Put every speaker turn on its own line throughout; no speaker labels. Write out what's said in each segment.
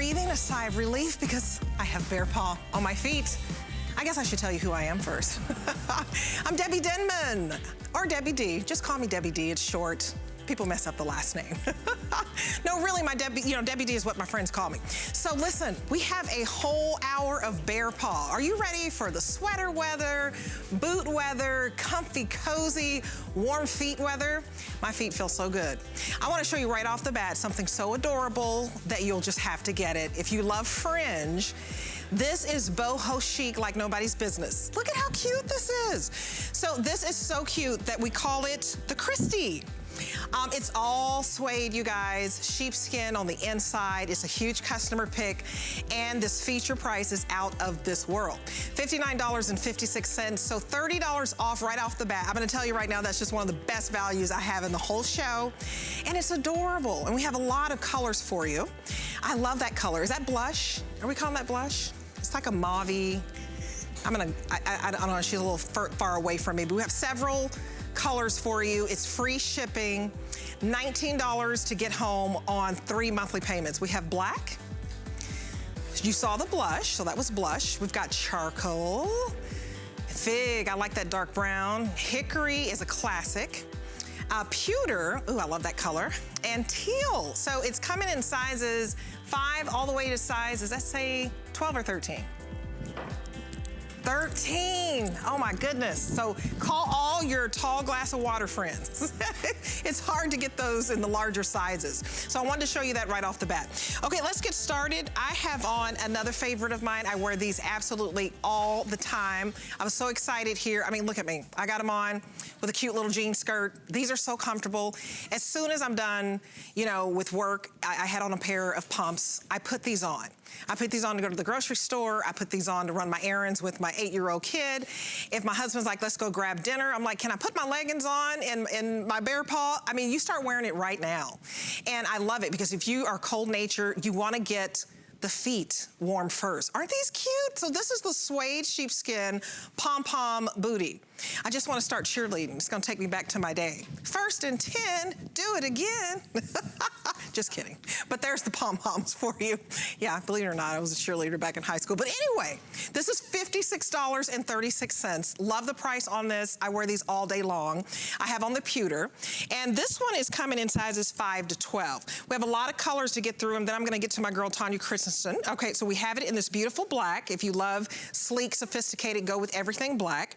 breathing a sigh of relief because I have BEARPAW on my feet. I guess I should tell you who I am first. I'm Debbie Denman, or Debbie D. Just call me Debbie D, it's short. People mess up the last name. No, really, my Debbie, Debbie D is what my friends call me. So listen, we have a whole hour of BEARPAW. Are you ready for the sweater weather, boot weather, comfy, cozy, warm feet weather? My feet feel so good. I wanna show you right off the bat something so adorable that you'll just have to get it. If you love fringe, this is boho chic like nobody's business. Look at how cute this is. So this is so cute that we call it the Christy. It's all suede, you guys, sheepskin on the inside. It's a huge customer pick, and this feature price is out of this world. $59.56, so $30 off right off the bat. I'm gonna tell you right now, that's just one of the best values I have in the whole show, and it's adorable, and we have a lot of colors for you. I love that color. Is that blush? Are we calling that blush? It's like a mauve-y. I don't know, she's a little far away from me, but we have several colors for you. It's free shipping, $19 to get home on 3 monthly payments. We have black. You saw the blush, so that was blush. We've got charcoal, fig, I like that dark brown. Hickory is a classic. Pewter, ooh, I love that color. And teal, so it's coming in sizes 5 all the way to sizes, let's say 12 or 13. 13, oh my goodness. So call all your tall glass of water friends. It's hard to get those in the larger sizes. So I wanted to show you that right off the bat. Okay, let's get started. I have on another favorite of mine. I wear these absolutely all the time. I was so excited here. I mean, look at me. I got them on with a cute little jean skirt. These are so comfortable. As soon as I'm done, with work, I had on a pair of pumps. I put these on. I put these on to go to the grocery store. I put these on to run my errands with my 8-year-old kid. If my husband's like, let's go grab dinner, I'm like, can I put my leggings on in my BEARPAW? I mean, you start wearing it right now. And I love it because if you are cold natured, you wanna get the feet warm first. Aren't these cute? So this is the suede sheepskin pom-pom bootie. I just want to start cheerleading. It's gonna take me back to my day. 1st and 10, do it again. Just kidding. But there's the pom-poms for you. Yeah, believe it or not, I was a cheerleader back in high school. But anyway, this is $56.36. Love the price on this. I wear these all day long. I have on the Pewter. And this one is coming in sizes 5 to 12. We have a lot of colors to get through, and then I'm gonna get to my girl, Tanya Christensen. Okay, so we have it in this beautiful black. If you love sleek, sophisticated, go with everything black.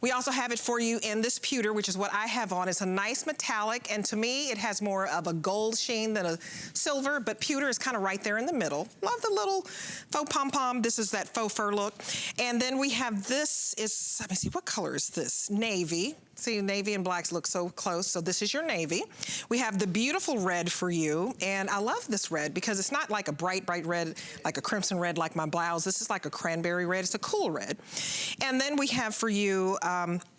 We also have it for you in this Pewter, which is what I have on. It's a nice metallic, and to me, it has more of a gold sheen than a silver, but Pewter is kind of right there in the middle. Love the little faux pom-pom. This is that faux fur look. And then we have this is, let me see, what color is this? Navy. See, navy and blacks look so close, so this is your navy. We have the beautiful red for you, and I love this red because it's not like a bright, bright red, like a crimson red like my blouse. This is like a cranberry red. It's a cool red. And then we have for you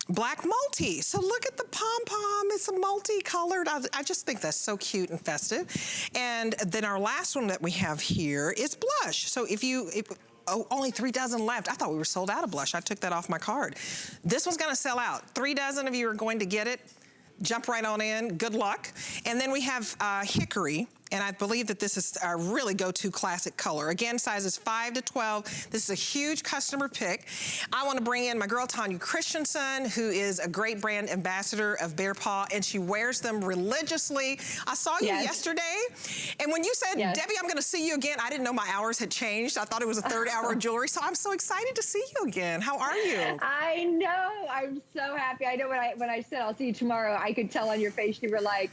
black multi. So look at the pom-pom. It's a multi-colored. I just think that's so cute and festive. And then our last one that we have here is blush. So oh, only 3 dozen left. I thought we were sold out of blush. I took that off my card. This one's gonna sell out. 3 dozen of you are going to get it. Jump right on in, good luck. And then we have Hickory, and I believe that this is our really go-to classic color. Again, sizes 5 to 12. This is a huge customer pick. I wanna bring in my girl, Tanya Christensen, who is a great brand ambassador of BEARPAW, and she wears them religiously. I saw you yesterday, and when you said, Debbie, I'm gonna see you again, I didn't know my hours had changed. I thought it was a 3rd hour of jewelry, so I'm so excited to see you again. How are you?
I know, I'm so happy. I know when I said I'll see you tomorrow, I could tell on your face you were like,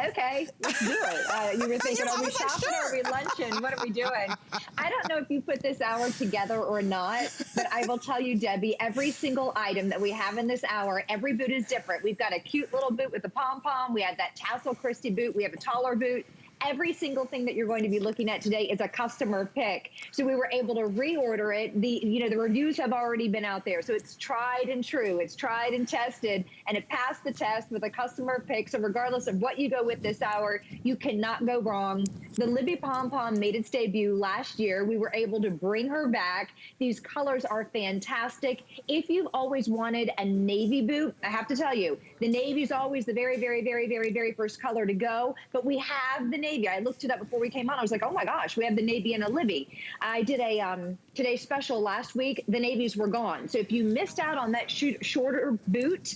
okay, let's do it. You were thinking, are we shopping or are we lunching? What are we doing? I don't know if you put this hour together or not, but I will tell you, Debbie, every single item that we have in this hour, every boot is different. We've got a cute little boot with a pom-pom. We have that tassel Christy boot. We have a taller boot. Every single thing that you're going to be looking at today is a customer pick. So we were able to reorder it. The reviews have already been out there. So it's tried and true. It's tried and tested, and it passed the test with a customer pick. So regardless of what you go with this hour, you cannot go wrong. The Libby Pom Pom made its debut last year. We were able to bring her back. These colors are fantastic. If you've always wanted a navy boot, I have to tell you, the navy is always the very, very, very, very, very first color to go. But we have the navy. I looked it up before we came on. I was like, oh my gosh, we have the navy and a Libby. I did a Today Special last week. The navies were gone. So if you missed out on that shorter boot,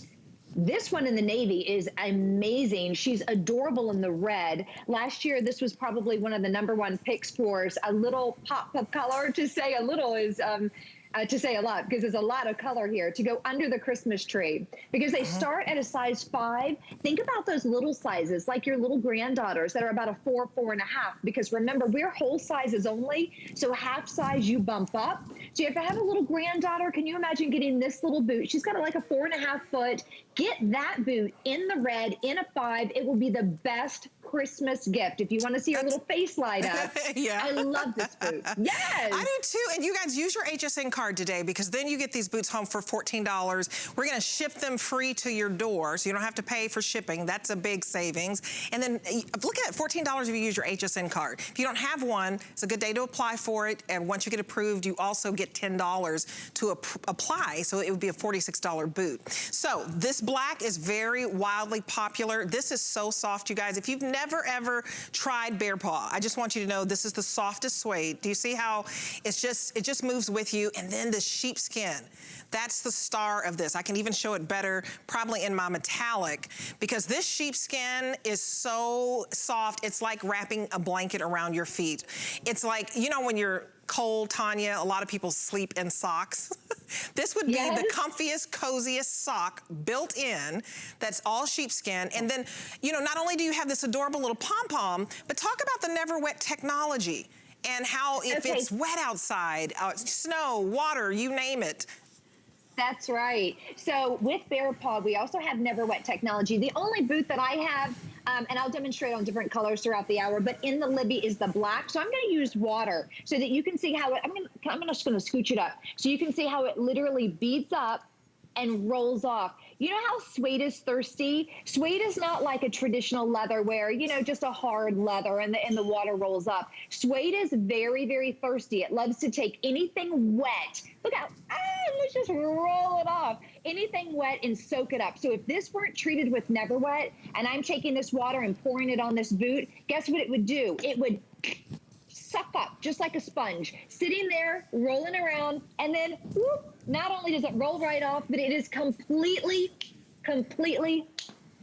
this one in the navy is amazing. She's adorable in the red. Last year, this was probably one of the #1 picks for us. A little pop of color. To say a little is to say a lot, because there's a lot of color here, to go under the Christmas tree, because they start at a size 5. Think about those little sizes, like your little granddaughters that are about a 4, 4.5, because remember, we're whole sizes only, so half size you bump up. So if you have a little granddaughter, can you imagine getting this little boot? She's got like a 4.5 foot. Get that boot in the red, in a 5. It will be the best Christmas gift. If you want to see her little face light up.
Yeah.
I love this boot. Yes.
I do too. And you guys use your HSN card today, because then you get these boots home for $14. We're going to ship them free to your door, so you don't have to pay for shipping. That's a big savings. And then look at it, $14 if you use your HSN card. If you don't have one, it's a good day to apply for it. And once you get approved, you also get $10 to apply. So it would be a $46 boot. So this black is very wildly popular. This is so soft, you guys. If you've never ever tried BEARPAW, I just want you to know this is the softest suede. Do you see how it just moves with you? And then the sheepskin, that's the star of this. I can even show it better probably in my metallic, because this sheepskin is so soft. It's like wrapping a blanket around your feet. It's like, you know, when you're cold, Tanya, a lot of people sleep in socks. This would be the comfiest, coziest sock built in, that's all sheepskin. And then, you know, not only do you have this adorable little pom-pom, but talk about the Neverwet technology and how if it's wet outside, snow, water, you name it.
That's right. So with BEARPAW, we also have Neverwet technology. The only boot that I have, and I'll demonstrate on different colors throughout the hour, but in the Libby is the black. So I'm going to use water so that you can see how it, I'm just going to scooch it up so you can see how it literally beads up and rolls off. You know how suede is thirsty? Suede is not like a traditional leather where, you know, just a hard leather and the water rolls up. Suede is very, very thirsty. It loves to take anything wet. Look out, let's just roll it off. Anything wet and soak it up. So if this weren't treated with Neverwet and I'm taking this water and pouring it on this boot, guess what it would do? It would suck up just like a sponge, sitting there, rolling around, and then whoop, not only does it roll right off, but it is completely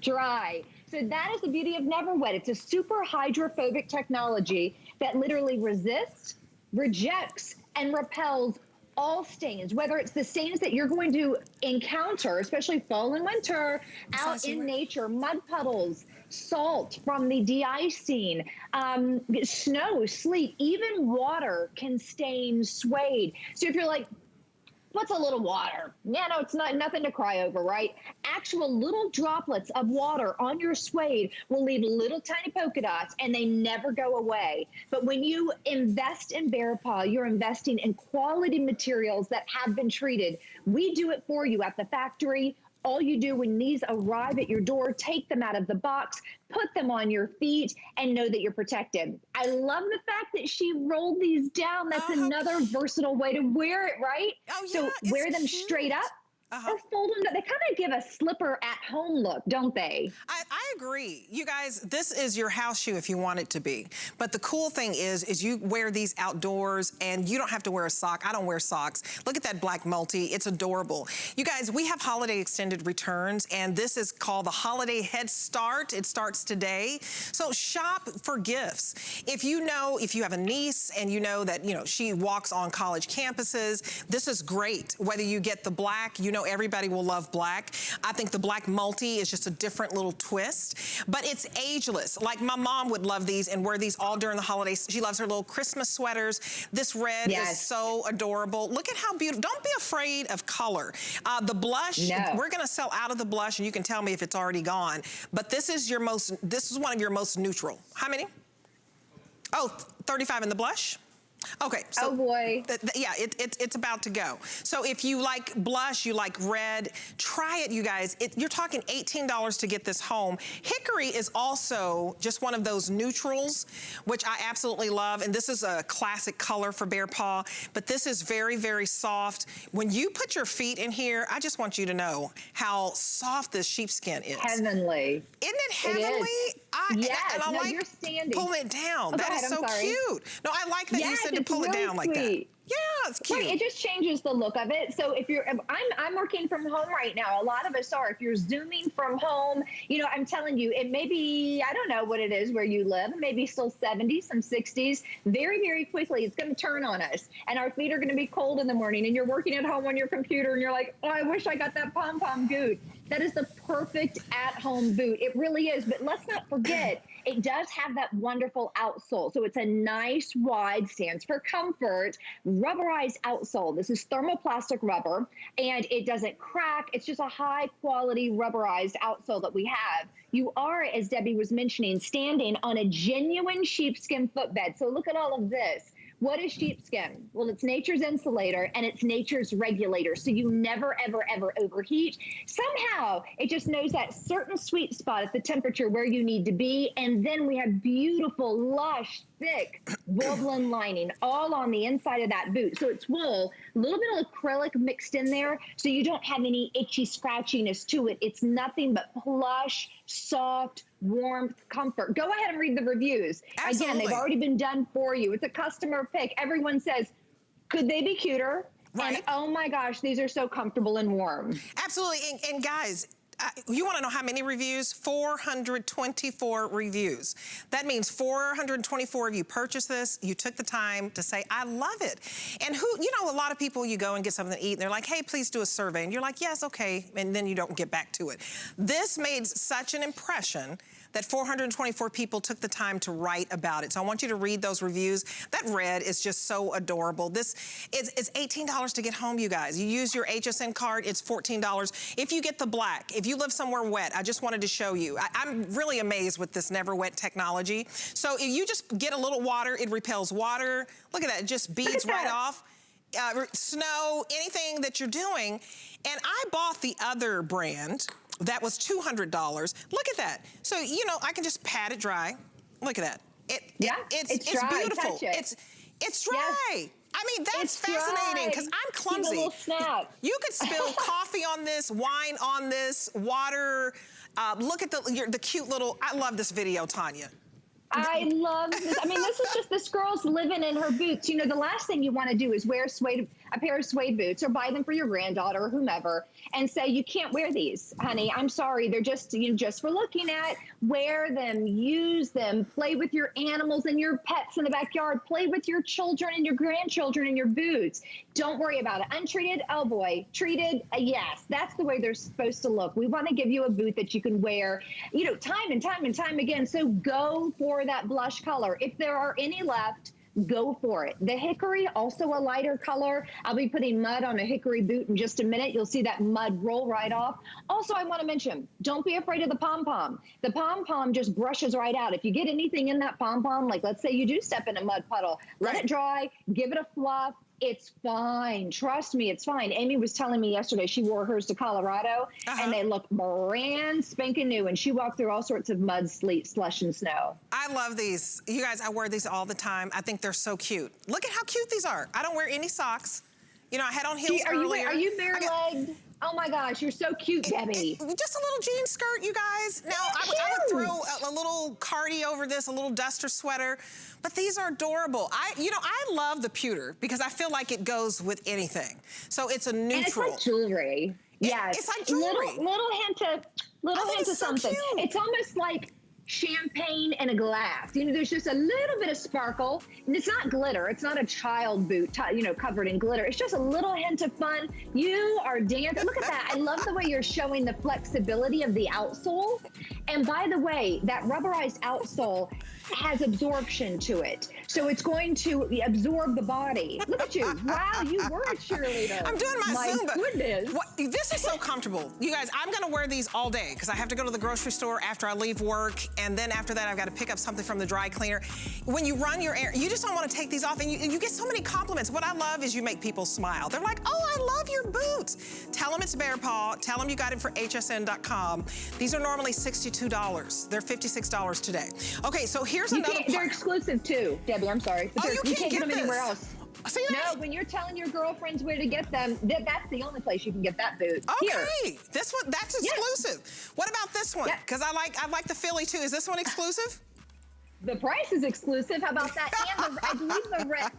dry. So that is the beauty of Neverwet. It's a super hydrophobic technology that literally resists, rejects, and repels all stains, whether it's the stains that you're going to encounter, especially fall and winter, out in nature, mud puddles, salt from the de-icing, snow, sleet, even water can stain suede. So if you're like, what's a little water? Yeah, no, it's nothing to cry over, right? Actual little droplets of water on your suede will leave little tiny polka dots, and they never go away. But when you invest in BEARPAW, you're investing in quality materials that have been treated. We do it for you at the factory. All you do when these arrive at your door, take them out of the box, put them on your feet, and know that you're protected. I love the fact that she rolled these down. That's another versatile way to wear it, right?
Oh,
yeah, so wear them straight up. Or fold them. They kind of give a slipper at home look, don't they?
I agree. You guys, this is your house shoe if you want it to be. But the cool thing is you wear these outdoors and you don't have to wear a sock. I don't wear socks. Look at that black multi. It's adorable. You guys, we have holiday extended returns, and this is called the Holiday Head Start. It starts today. So shop for gifts. If you have a niece and you know that, you know, she walks on college campuses, this is great. Whether you get the black, you know, everybody will love black. I think the black multi is just a different little twist, but it's ageless. Like my mom would love these and wear these all during the holidays. She loves her little Christmas sweaters. This red is so adorable. Look at how beautiful. Don't be afraid of color. The blush, we're gonna sell out of the blush, and you can tell me if it's already gone, but this is one of your most neutral. How many? Oh, 35 in the blush. Okay. So,
oh boy.
Yeah, it's about to go. So if you like blush, you like red, try it, you guys. You're talking $18 to get this home. Hickory is also just one of those neutrals, which I absolutely love. And this is a classic color for Bear Paw, but this is very, very soft. When you put your feet in here, I just want you to know how soft this sheepskin is.
Heavenly.
Isn't it heavenly?
It is. Yes.
And I
no,
like
you're standing.
Pulling it down.
Oh,
that is so cute. No, I like that you said to pull
really
it down like that. Yeah, it's cute.
Right, it just changes the look of it. So if you're, I'm working from home right now. A lot of us are. If you're Zooming from home, you know, I'm telling you, it may be, I don't know what it is where you live, maybe still 70s, some 60s. Very, very quickly, it's going to turn on us. And our feet are going to be cold in the morning. And you're working at home on your computer and you're like, oh, I wish I got that pom-pom boot. That is the perfect at-home boot. It really is. But let's not forget, it does have that wonderful outsole. So it's a nice, wide, stands for comfort, rubberized outsole. This is thermoplastic rubber, and it doesn't crack. It's just a high-quality rubberized outsole that we have. You are, as Debbie was mentioning, standing on a genuine sheepskin footbed. So look at all of this. What is sheepskin? Well, it's nature's insulator and it's nature's regulator. So you never, ever, ever overheat. Somehow it just knows that certain sweet spot at the temperature where you need to be. And then we have beautiful, lush, thick woven lining all on the inside of that boot. So it's wool, a little bit of acrylic mixed in there. So you don't have any itchy scratchiness to it. It's nothing but plush, soft, warmth, comfort. Go ahead and read the reviews.
Absolutely.
Again, they've already been done for you. It's a customer pick. Everyone says, could they be cuter?
Right.
And oh my gosh, these are so comfortable and warm.
Absolutely. And guys, you want to know how many reviews? 424 reviews. That means 424 of you purchased this. You took the time to say, I love it. And who, you know, a lot of people, you go and get something to eat and they're like, hey, please do a survey. And you're like, yes, okay. And then you don't get back to it. This made such an impression that 424 people took the time to write about it. So I want you to read those reviews. That red is just so adorable. This is $18 to get home, you guys. You use your HSN card, it's $14. If you get the black, if you live somewhere wet, I just wanted to show you. I'm really amazed with this Neverwet technology. So if you just get a little water, it repels water. Look at that, it just beads right off. Snow, anything that you're doing. And I bought the other brand that was $200. Look at that. So, you know, I can just pat it dry. Look at that. It's
dry.
beautiful.
Touch it.
It's dry.
Yes.
I mean, that's fascinating because I'm clumsy.
Give a little snap.
You could spill coffee on this, wine on this, water. Look at the cute little, I love this video, Tanya.
I love this. I mean, this is just this girl's living in her boots. You know, the last thing you want to do is wear a pair of suede boots or buy them for your granddaughter or whomever and say, you can't wear these, honey. I'm sorry. They're just, you know, just for looking at. Wear them, use them, play with your animals and your pets in the backyard, play with your children and your grandchildren in your boots. Don't worry about it. Untreated, oh boy. Treated, yes. That's the way they're supposed to look. We want to give you a boot that you can wear, you know, time and time and time again. So go for that blush color. If there are any left, go for it. The hickory, also a lighter color. I'll be putting mud on a hickory boot in just a minute. You'll see that mud roll right off. Also, I want to mention, don't be afraid of the pom-pom. The pom-pom just brushes right out. If you get anything in that pom-pom, like let's say you do step in a mud puddle, let it dry, give it a fluff. It's fine. Trust me, it's fine. Amy was telling me yesterday she wore hers to Colorado, and they look brand spanking new, and she walked through all sorts of mud, sleet, slush, and snow.
I love these. You guys, I wear these all the time. I think they're so cute. Look at how cute these are. I don't wear any socks. You know, I had on heels earlier.
Are you bare-legged? Oh my gosh, you're so cute, Debbie.
Just a little jean skirt, you guys. Now, I would throw a little cardi over this, a little duster sweater, but these are adorable. You know, I love the pewter because I feel like it goes with anything. So it's a neutral.
And it's like jewelry. Yes.
It's like jewelry.
Little hint of something.
Cute.
It's almost like champagne in a glass. You know, there's just a little bit of sparkle, and it's not glitter. It's not a child boot, you know, covered in glitter. It's just a little hint of fun. You are dancing. Look at that. I love the way you're showing the flexibility of the outsole. And by the way, that rubberized outsole has absorption to it. So it's going to absorb the body. Look at you. Wow, you were a cheerleader.
I'm doing my Zumba.
Goodness.
This is so comfortable. You guys, I'm gonna wear these all day because I have to go to the grocery store after I leave work, and then after that I've got to pick up something from the dry cleaner. When you run your errand, you just don't want to take these off, and you get so many compliments. What I love is you make people smile. They're like, oh, I love your boots. Tell them it's BEARPAW. Tell them you got it for HSN.com. These are normally $62. They're $56 today. Okay, so here's another part.
They're exclusive too, Debbie, I'm sorry. But
you can't
get them anywhere else.
See that?
No, when you're telling your girlfriends where to get them, that's the only place you can get that boot.
Okay,
Here.
this one, that's exclusive. What about this one? Because I like the Philly too. Is this one exclusive?
The price is exclusive. How about that? And I believe the red.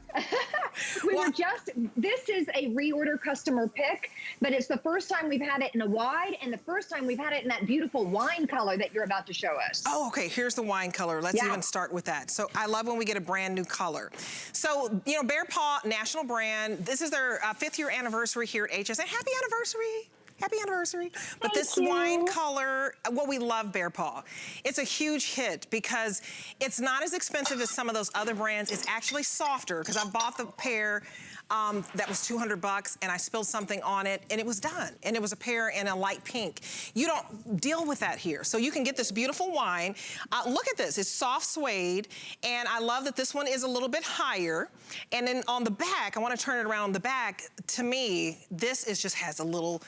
This is a reorder customer pick, but it's the first time we've had it in a wide and the first time we've had it in that beautiful wine color that you're about to show us.
Oh, okay, here's the wine color. Let's even start with that. So I love when we get a brand new color. So, you know, BEARPAW, national brand. This is their 5th year anniversary here at HSN. Happy anniversary. Happy anniversary. But this wine color, well, we love BEARPAW. It's a huge hit because it's not as expensive as some of those other brands. It's actually softer because I bought the pair that was $200 and I spilled something on it and it was done. And it was a pair in a light pink. You don't deal with that here. So you can get this beautiful wine. Look at this, it's soft suede. And I love that this one is a little bit higher. And then on the back, I wanna turn it around on the back. To me, this just has a little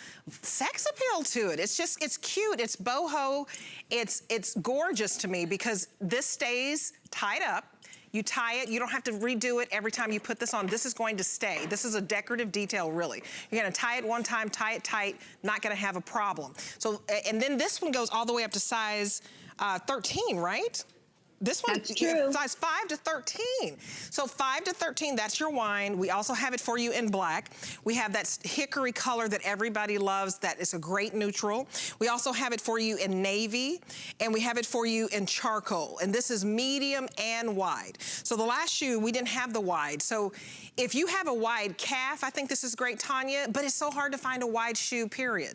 sex appeal to it. It's cute, it's boho. It's gorgeous to me because this stays tied up. You tie it, you don't have to redo it every time you put this on. This is going to stay. This is a decorative detail, really. You're gonna tie it one time, tie it tight, not gonna have a problem. So, and then this one goes all the way up to size 13, right? This one,
that's true.
Size 5 to 13. So 5 to 13, that's your wine. We also have it for you in black. We have that hickory color that everybody loves. That is a great neutral. We also have it for you in navy, and we have it for you in charcoal. And this is medium and wide. So the last shoe, we didn't have the wide. So if you have a wide calf, I think this is great, Tanya, but it's so hard to find a wide shoe, period.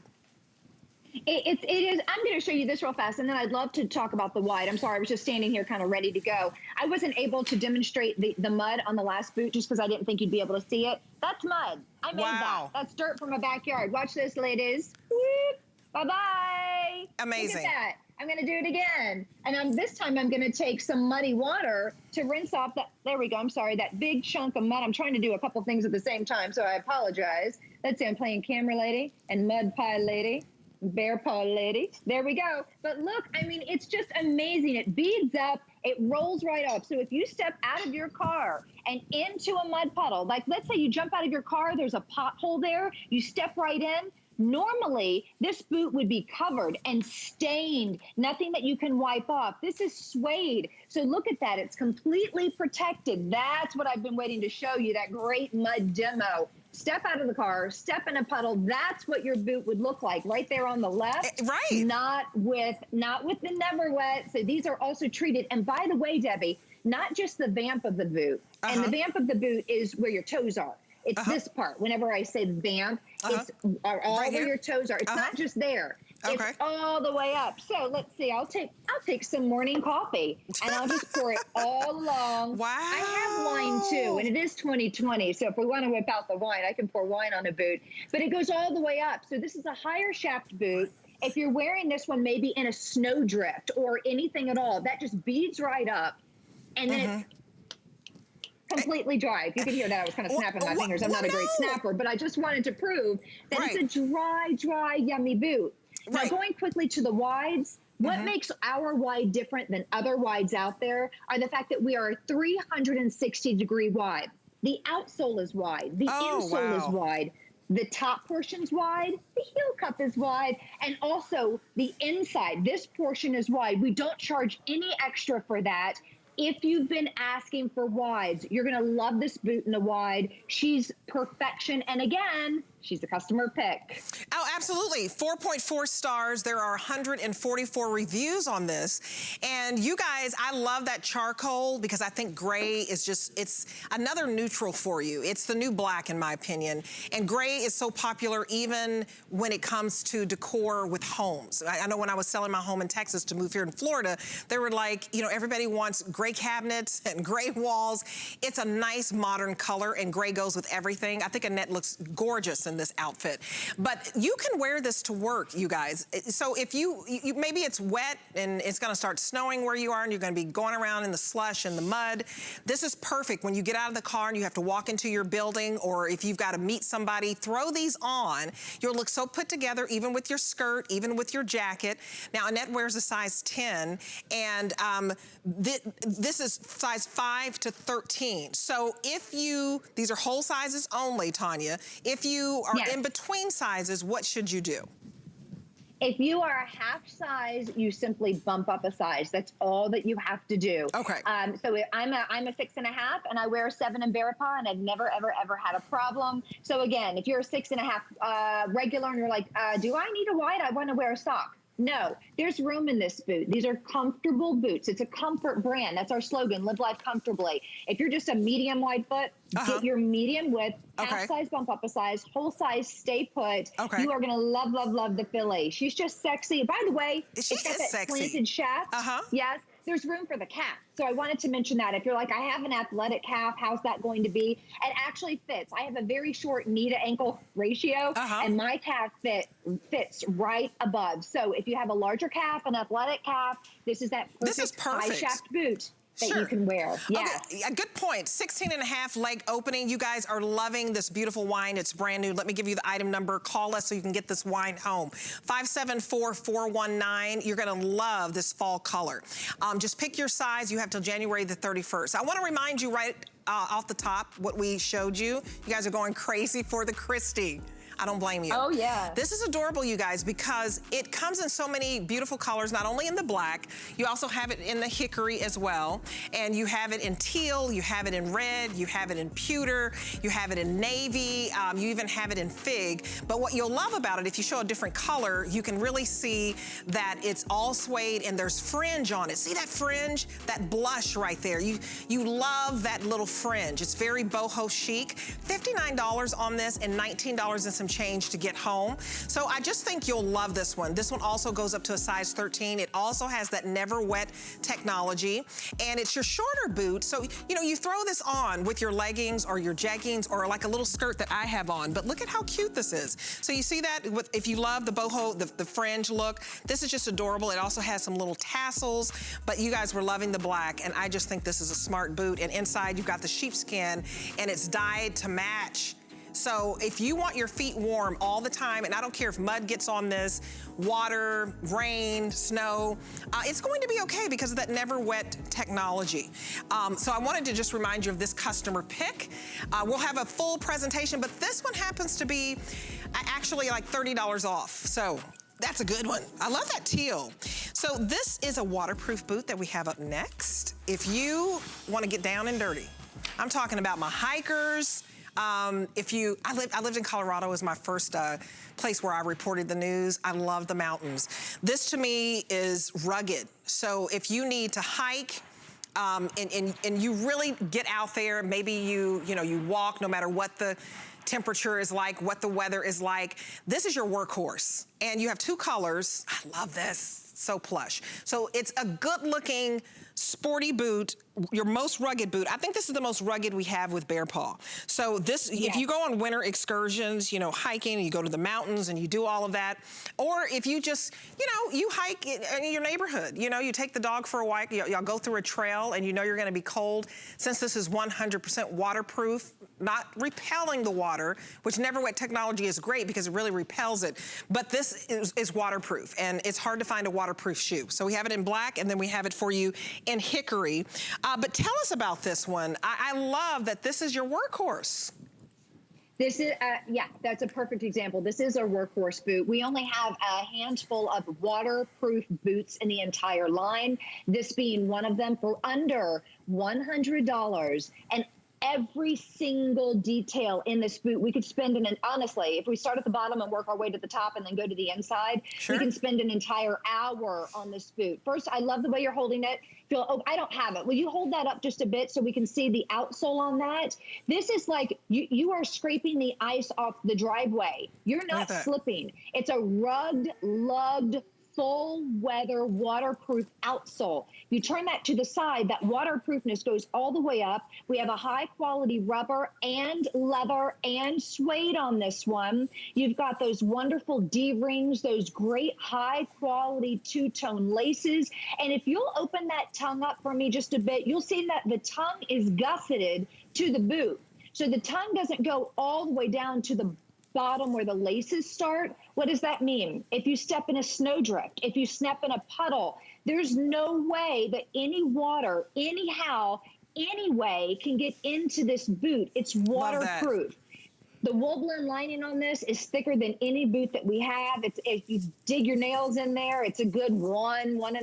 It is. I'm going to show you this real fast, and then I'd love to talk about the wide. I'm sorry, I was just standing here kind of ready to go. I wasn't able to demonstrate the mud on the last boot just because I didn't think you'd be able to see it. That's mud. I made that. That's dirt from a backyard. Watch this, ladies. Whoop. Bye-bye.
Amazing.
Look at that. I'm going to do it again. And this time I'm going to take some muddy water to rinse off that, there we go, I'm sorry, that big chunk of mud. I'm trying to do a couple things at the same time, so I apologize. Let's see, I'm playing camera lady and mud pie lady. BEARPAW lady. There we go. But look, I mean, it's just amazing. It beads up. It rolls right up. So if you step out of your car and into a mud puddle, like let's say you jump out of your car, there's a pothole there, you step right in. Normally, this boot would be covered and stained, nothing that you can wipe off. This is suede. So look at that. It's completely protected. That's what I've been waiting to show you, that great mud demo. Step out of the car, step in a puddle. That's what your boot would look like right there on the left.
Right.
Not with the Neverwet. So these are also treated. And by the way, Debbie, not just the vamp of the boot. And the vamp of the boot is where your toes are. It's this part. Whenever I say vamp, it's all right where your toes are. It's not just there. It's all the way up. So let's see. I'll take some morning coffee and I'll just pour it all along.
Wow.
I have wine too, and it is 2020. So if we want to whip out the wine, I can pour wine on a boot. But it goes all the way up. So this is a higher shaft boot. If you're wearing this one maybe in a snowdrift or anything at all, that just beads right up, and then it's completely dry. If you can hear that, I was kind of snapping my fingers. I'm not a great snapper, but I just wanted to prove that it's a dry, yummy boot. Now, going quickly to the wides, what makes our wide different than other wides out there are the fact that we are a 360-degree wide. The outsole is wide. The insole is wide. The top portion's wide. The heel cup is wide. And also the inside, this portion is wide. We don't charge any extra for that. If you've been asking for wides, you're going to love this boot in the wide. She's perfection. And again, she's a customer pick.
Oh, absolutely. 4.4 stars. There are 144 reviews on this. And you guys, I love that charcoal because I think gray is just, it's another neutral for you. It's the new black in my opinion. And gray is so popular even when it comes to decor with homes. I know when I was selling my home in Texas to move here in Florida, they were like, you know, everybody wants gray cabinets and gray walls. It's a nice modern color and gray goes with everything. I think Annette looks gorgeous in this outfit. But you can wear this to work, you guys. So if you maybe it's wet and it's gonna start snowing where you are and you're gonna be going around in the slush and the mud. This is perfect when you get out of the car and you have to walk into your building, or if you've got to meet somebody, throw these on. You'll look so put together, even with your skirt, even with your jacket. Now, Annette wears a size 10, and this is size 5 to 13. So if you, these are whole sizes only, Tanya. If you are in between sizes, what should you do?
If you are a half size, you simply bump up a size. That's all that you have to do.
Okay.
So I'm a 6.5, and I wear a 7 in BEARPAW, and I've never, ever had a problem. So again, if you're a 6.5 regular and you're like, do I need a wide? I want to wear a sock. No, there's room in this boot. These are comfortable boots. It's a comfort brand. That's our slogan, live life comfortably. If you're just a medium wide foot, get your medium width, half size, bump up a size, whole size, stay put. You are going to love, love, love the filly. She's just sexy. By the way, it's got that slanted shaft. Yes. There's room for the calf. So I wanted to mention that. If you're like, I have an athletic calf, how's that going to be? It actually fits. I have a very short knee to ankle ratio, and my calf fits right above. So if you have a larger calf, an athletic calf, this is that perfect high shaft boot that you can wear.
Okay, a good point. 16.5 leg opening. You guys are loving this beautiful wine. It's brand new. Let me give you the item number. Call us so you can get this wine home. 574-419. You're gonna love this fall color. Just pick your size. You have till January the 31st. I wanna remind you right off the top what we showed you. You guys are going crazy for the Christy. I don't blame you.
Oh, yeah.
This is adorable, you guys, because it comes in so many beautiful colors, not only in the black, you also have it in the hickory as well, and you have it in teal, you have it in red, you have it in pewter, you have it in navy, you even have it in fig. But what you'll love about it, if you show a different color, you can really see that it's all suede and there's fringe on it. See that fringe? That blush right there. You love that little fringe. It's very boho chic. $59 on this and $19 and some change to get home. So I just think you'll love this one. This one also goes up to a size 13. It also has that Neverwet technology, and it's your shorter boot. So, you know, you throw this on with your leggings or your jeggings or like a little skirt that I have on, but look at how cute this is. So you see that if you love the boho, the fringe look, this is just adorable. It also has some little tassels, but you guys were loving the black, and I just think this is a smart boot. And inside you've got the sheepskin, and it's dyed to match. So if you want your feet warm all the time, and I don't care if mud gets on this, water, rain, snow, it's going to be okay because of that Neverwet technology. So I wanted to just remind you of this customer pick. We'll have a full presentation, but this one happens to be actually like $30 off. So that's a good one. I love that teal. So this is a waterproof boot that we have up next. If you want to get down and dirty, I'm talking about my hikers. I lived in Colorado. It was my first place where I reported the news. I love the mountains. This to me is rugged. So if you need to hike, and you really get out there, maybe you walk no matter what the temperature is like, what the weather is like, this is your workhorse. And you have two colors. I love this, so plush. So it's a good looking, sporty boot, your most rugged boot. I think this is the most rugged we have with BEARPAW. So this, if you go on winter excursions, hiking, and you go to the mountains and you do all of that, or if you just, you hike in your neighborhood, you take the dog for a walk, y'all go through a trail and you're gonna be cold. Since this is 100% waterproof, not repelling the water, which Neverwet technology is great because it really repels it, but this is waterproof, and it's hard to find a waterproof shoe. So we have it in black, and then we have it for you in hickory. But tell us about this one. I love that this is your workhorse.
This is, that's a perfect example. This is our workhorse boot. We only have a handful of waterproof boots in the entire line, this being one of them for under $100. And every single detail in this boot. We could spend honestly, if we start at the bottom and work our way to the top and then go to the inside, we can spend an entire hour on this boot. First, I love the way you're holding it. Oh, I don't have it. Will you hold that up just a bit so we can see the outsole on that? This is like you are scraping the ice off the driveway. You're not slipping. It's a rugged, lugged, full weather, waterproof outsole. You turn that to the side, that waterproofness goes all the way up. We have a high quality rubber and leather and suede on this one. You've got those wonderful D-rings, those great high quality two-tone laces. And if you'll open that tongue up for me just a bit, you'll see that the tongue is gusseted to the boot. So the tongue doesn't go all the way down to the bottom where the laces start. What does that mean? If you step in a snowdrift, if you step in a puddle, there's no way that any water, anyhow, anyway, can get into this boot. It's waterproof. The wool blend lining on this is thicker than any boot that we have. If you dig your nails in there, it's a good 1.5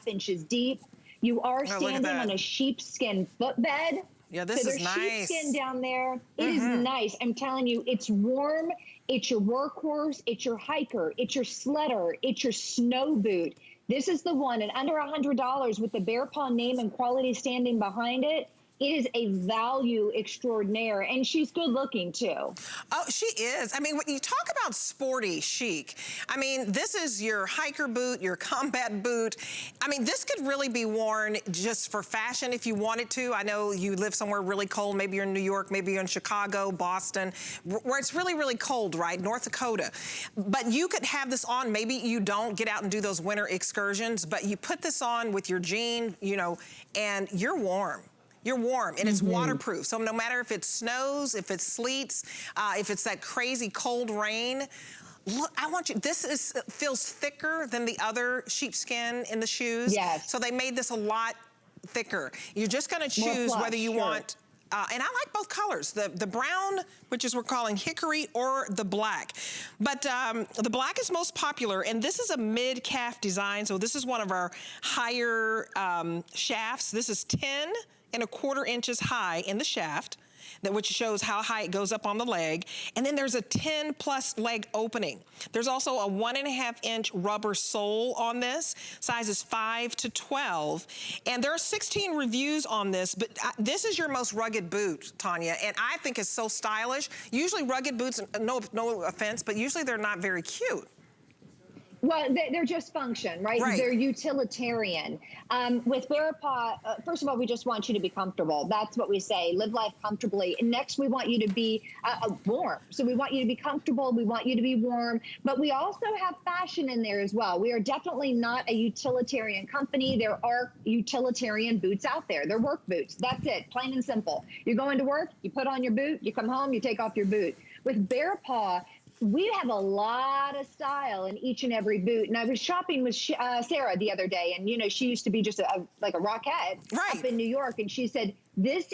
inches deep. You are standing on a sheepskin footbed.
Yeah, this is nice.
There's sheepskin down there. It is nice. I'm telling you, it's warm. It's your workhorse. It's your hiker. It's your sledder. It's your snow boot. This is the one. And under $100 with the BEARPAW name and quality standing behind it, it is a value extraordinaire, and she's good looking too.
Oh, she is. I mean, when you talk about sporty chic, I mean, this is your hiker boot, your combat boot. I mean, this could really be worn just for fashion if you wanted to. I know you live somewhere really cold. Maybe you're in New York, maybe you're in Chicago, Boston, where it's really, really cold, right? North Dakota. But you could have this on. Maybe you don't get out and do those winter excursions, but you put this on with your jean, you know, and you're warm. You're warm, and it's waterproof. So no matter if it snows, if it sleets, if it's that crazy cold rain, look, I want you, this feels thicker than the other sheepskin in the shoes.
Yes.
So they made this a lot thicker. You're just gonna choose whether you want, and I like both colors, the brown, which is we're calling hickory, or the black. But the black is most popular, and this is a mid-calf design, so this is one of our higher shafts. This is 10.25 inches high in the shaft, which shows how high it goes up on the leg. And then there's a 10+ leg opening. There's also a 1.5 inch rubber sole on this, sizes 5 to 12. And there are 16 reviews on this, but this is your most rugged boot, Tanya, and I think it's so stylish. Usually rugged boots, no offense, but usually they're not very cute.
Well, they're just function, right? They're utilitarian. With BEARPAW, first of all, we just want you to be comfortable. That's what we say, live life comfortably. And next, we want you to be warm. So we want you to be comfortable, we want you to be warm, but we also have fashion in there as well. We are definitely not a utilitarian company. There are utilitarian boots out there. They're work boots. That's it, plain and simple. You're going to work, you put on your boot, you come home, you take off your boot. With BEARPAW, we have a lot of style in each and every boot. And I was shopping with Sarah the other day, and you know, she used to be just like a rockette up in New York. And she said, this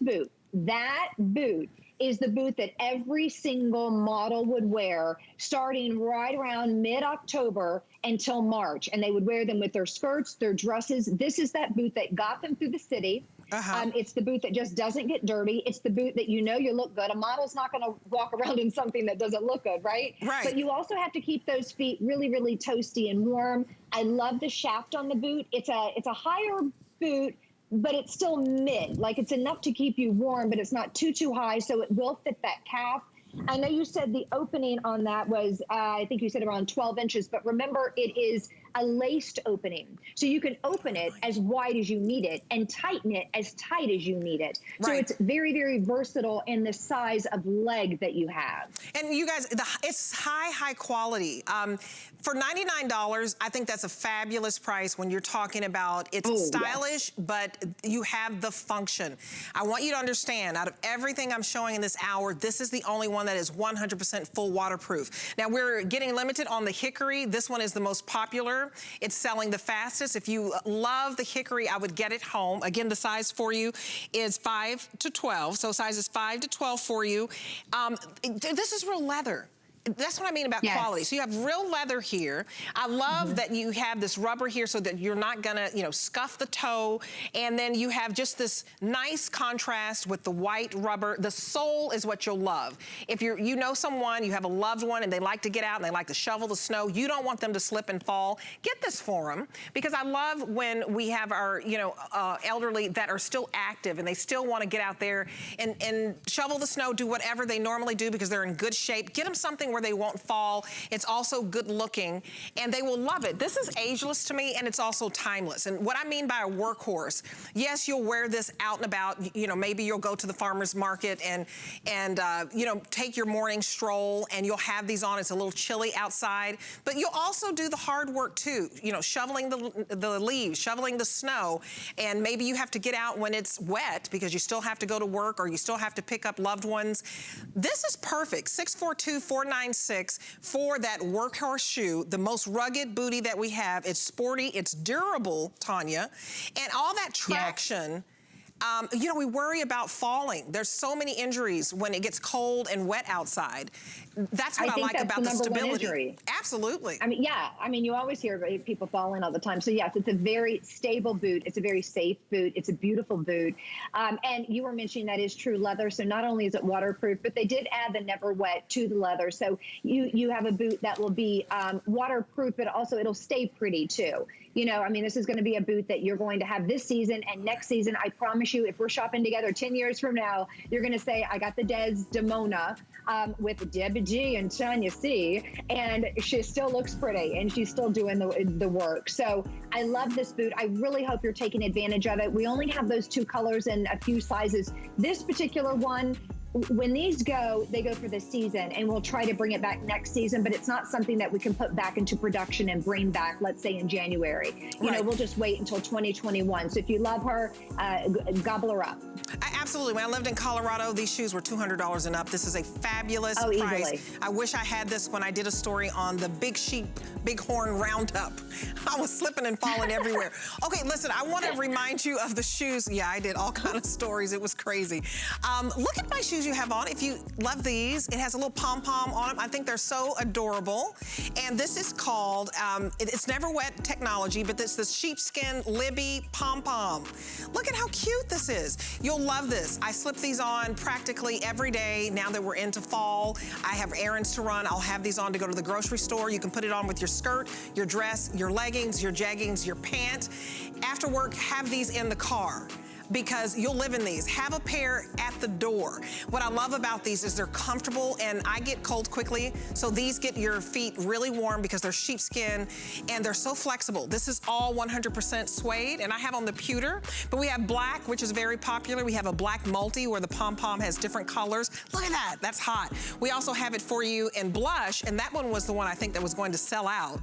boot, that boot is the boot that every single model would wear starting right around mid-October until March. And they would wear them with their skirts, their dresses. This is that boot that got them through the city. It's the boot that just doesn't get dirty. It's the boot that you know you look good. A model's not going to walk around in something that doesn't look good, right? But you also have to keep those feet really, really toasty and warm. I love the shaft on the boot. It's a higher boot, but it's still mid. Like, it's enough to keep you warm, but it's not too high, so it will fit that calf. I know you said the opening on that was, I think you said around 12 inches, but remember, it is a laced opening. So you can open it as wide as you need it and tighten it as tight as you need it. So it's very, very versatile in the size of leg that you have. And you guys, it's high quality. For $99, I think that's a fabulous price when you're talking about it's stylish, but you have the function. I want you to understand, out of everything I'm showing in this hour, this is the only one that is 100% full waterproof. Now, we're getting limited on the hickory. This one is the most popular. It's selling the fastest. If you love the hickory, I would get it home. Again, the size for you is 5 to 12. So sizes 5 to 12 for you. This is real leather.
That's what I mean about quality. So you have real leather here. I love that you have this rubber here so that you're not gonna, you know, scuff the toe. And then you have just this nice contrast with the white rubber. The sole is what you'll love. If you know someone, you have a loved one and they like to get out and they like to shovel the snow, you don't want them to slip and fall, get this for them. Because I love when we have our, you know, elderly that are still active and they still want to get out there and shovel the snow, do whatever they normally do because they're in good shape. Get them something where they won't fall. It's also good looking and they will love it. This is ageless to me and it's also timeless. And what I mean by a workhorse, yes, you'll wear this out and about. You know, maybe you'll go to the farmer's market and you know, take your morning stroll and you'll have these on. It's a little chilly outside, but you'll also do the hard work too. You know, shoveling the leaves, shoveling the snow, and maybe you have to get out when it's wet because you still have to go to work or you still have to pick up loved ones. This is perfect. 642-496 for that workhorse shoe, the most rugged bootie that we have. It's sporty, it's durable, Tanya, and all that traction. You know, we worry about falling. There's so many injuries when it gets cold and wet outside. That's what I like about the stability. Absolutely.
I mean, yeah. I mean, you always hear people falling all the time. So yes, it's a very stable boot. It's a very safe boot. It's a beautiful boot. And you were mentioning that is true leather. So not only is it waterproof, but they did add the Neverwet to the leather. So you have a boot that will be waterproof, but also it'll stay pretty too. You know, I mean, this is going to be a boot that you're going to have this season and next season. I promise you, if we're shopping together 10 years from now, you're going to say, I got the Desdemona with Debbie G and Tanya C, and she still looks pretty and she's still doing the work. So I love this boot. I really hope you're taking advantage of it. We only have those two colors and a few sizes. This particular one, when these go, they go for the season, and we'll try to bring it back next season, but it's not something that we can put back into production and bring back, let's say in January. You know, we'll just wait until 2021. So if you love her, gobble her up.
Absolutely. When I lived in Colorado, these shoes were $200 and up. This is a fabulous price.
Easily.
I wish I had this when I did a story on the bighorn roundup. I was slipping and falling everywhere. Okay, listen, I want to remind you of the shoes. Yeah, I did all kinds of stories. It was crazy. Look at my shoes you have on. If you love these, it has a little pom-pom on them. I think they're so adorable. And this is called, it's Neverwet Technology, but this is the Sheepskin Libby pom-pom. Look at how cute this is. You'll love this. I slip these on practically every day now that we're into fall. I have errands to run. I'll have these on to go to the grocery store. You can put it on with your skirt, your dress, your leggings, your jeggings, your pant. After work, have these in the car, because you'll live in these. Have a pair at the door. What I love about these is they're comfortable, and I get cold quickly, so these get your feet really warm because they're sheepskin and they're so flexible. This is all 100% suede, and I have on the pewter, but we have black, which is very popular. We have a black multi where the pom-pom has different colors. Look at that, that's hot. We also have it for you in blush, and that one was the one I think that was going to sell out.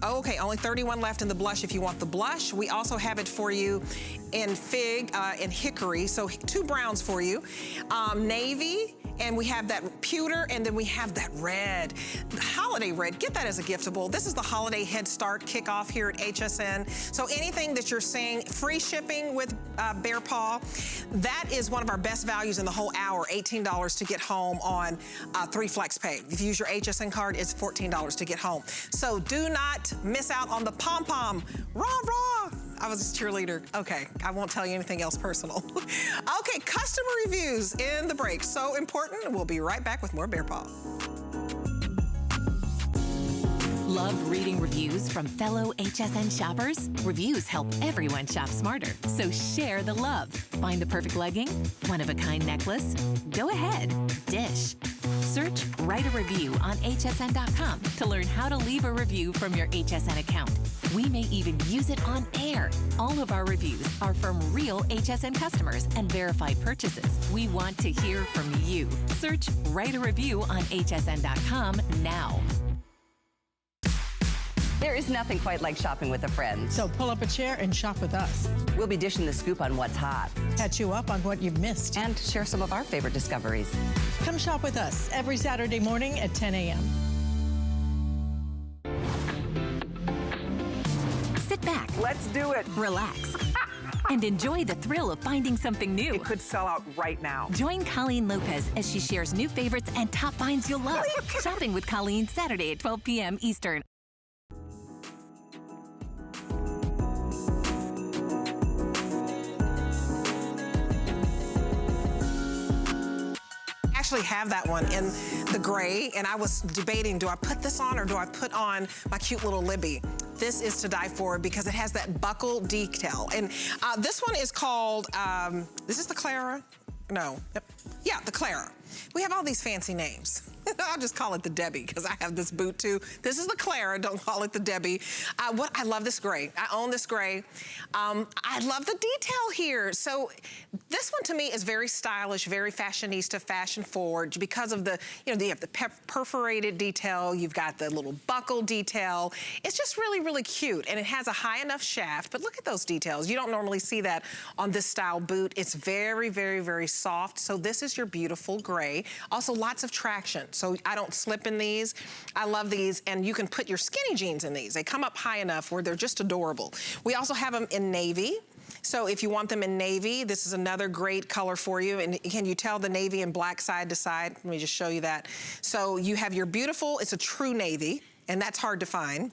Okay, only 31 left in the blush if you want the blush. We also have it for you in fig and hickory, so 2 browns for you. Navy, and we have that pewter, and then we have that red, holiday red. Get that as a giftable. This is the holiday head start kickoff here at HSN. So anything that you're seeing, free shipping with BEARPAW, that is one of our best values in the whole hour, $18 to get home on 3 flex pay. If you use your HSN card, it's $14 to get home. So do not miss out on the pom-pom. Rah, rah. I was a cheerleader. Okay, I won't tell you anything else personal. Okay, customer reviews in the break. So important. We'll be right back with more BEARPAW.
Love reading reviews from fellow HSN shoppers? Reviews help everyone shop smarter, so share the love. Find the perfect legging? One-of-a-kind necklace? Go ahead, dish. Search Write a Review on hsn.com to learn how to leave a review from your HSN account. We may even use it on air. All of our reviews are from real HSN customers and verified purchases. We want to hear from you. Search Write a Review on hsn.com now.
There is nothing quite like shopping with a friend.
So pull up a chair and shop with us.
We'll be dishing the scoop on what's hot.
Catch you up on what you've missed.
And share some of our favorite discoveries.
Come shop with us every Saturday morning at 10 a.m.
Sit back.
Let's do it.
Relax. and enjoy the thrill of finding something new.
It could sell out right now.
Join Colleen Lopez as she shares new favorites and top finds you'll love. Shopping with Colleen, Saturday at 12 p.m. Eastern.
Actually have that one in the gray, and I was debating, do I put this on or do I put on my cute little Libby? This is to die for because it has that buckle detail. And this one is called, this is the Clara? No, yeah, the Clara. We have all these fancy names. I'll just call it the Debbie because I have this boot too. This is the Clara, don't call it the Debbie. I love this gray. I own this gray. I love the detail here. So this one to me is very stylish, very fashionista, fashion forward because of the, you know, you have the perforated detail, you've got the little buckle detail. It's just really, really cute. And it has a high enough shaft, but look at those details. You don't normally see that on this style boot. It's very, very, very soft. So this is your beautiful gray. Also lots of traction. So I don't slip in these. I love these, and you can put your skinny jeans in these. They come up high enough where they're just adorable. We also have them in navy. So if you want them in navy, this is another great color for you. And can you tell the navy and black side to side? Let me just show you that. So you have your beautiful, it's a true navy, and that's hard to find.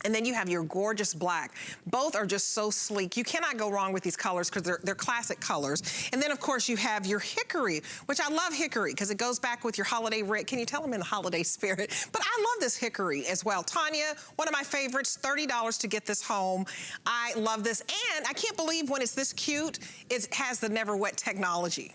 And then you have your gorgeous black. Both are just so sleek. You cannot go wrong with these colors because they're classic colors. And then of course you have your hickory, which I love hickory because it goes back with your holiday red. Can you tell them in the holiday spirit? But I love this hickory as well. Tanya, one of my favorites, $30 to get this home. I love this. And I can't believe when it's this cute, it has the Neverwet technology.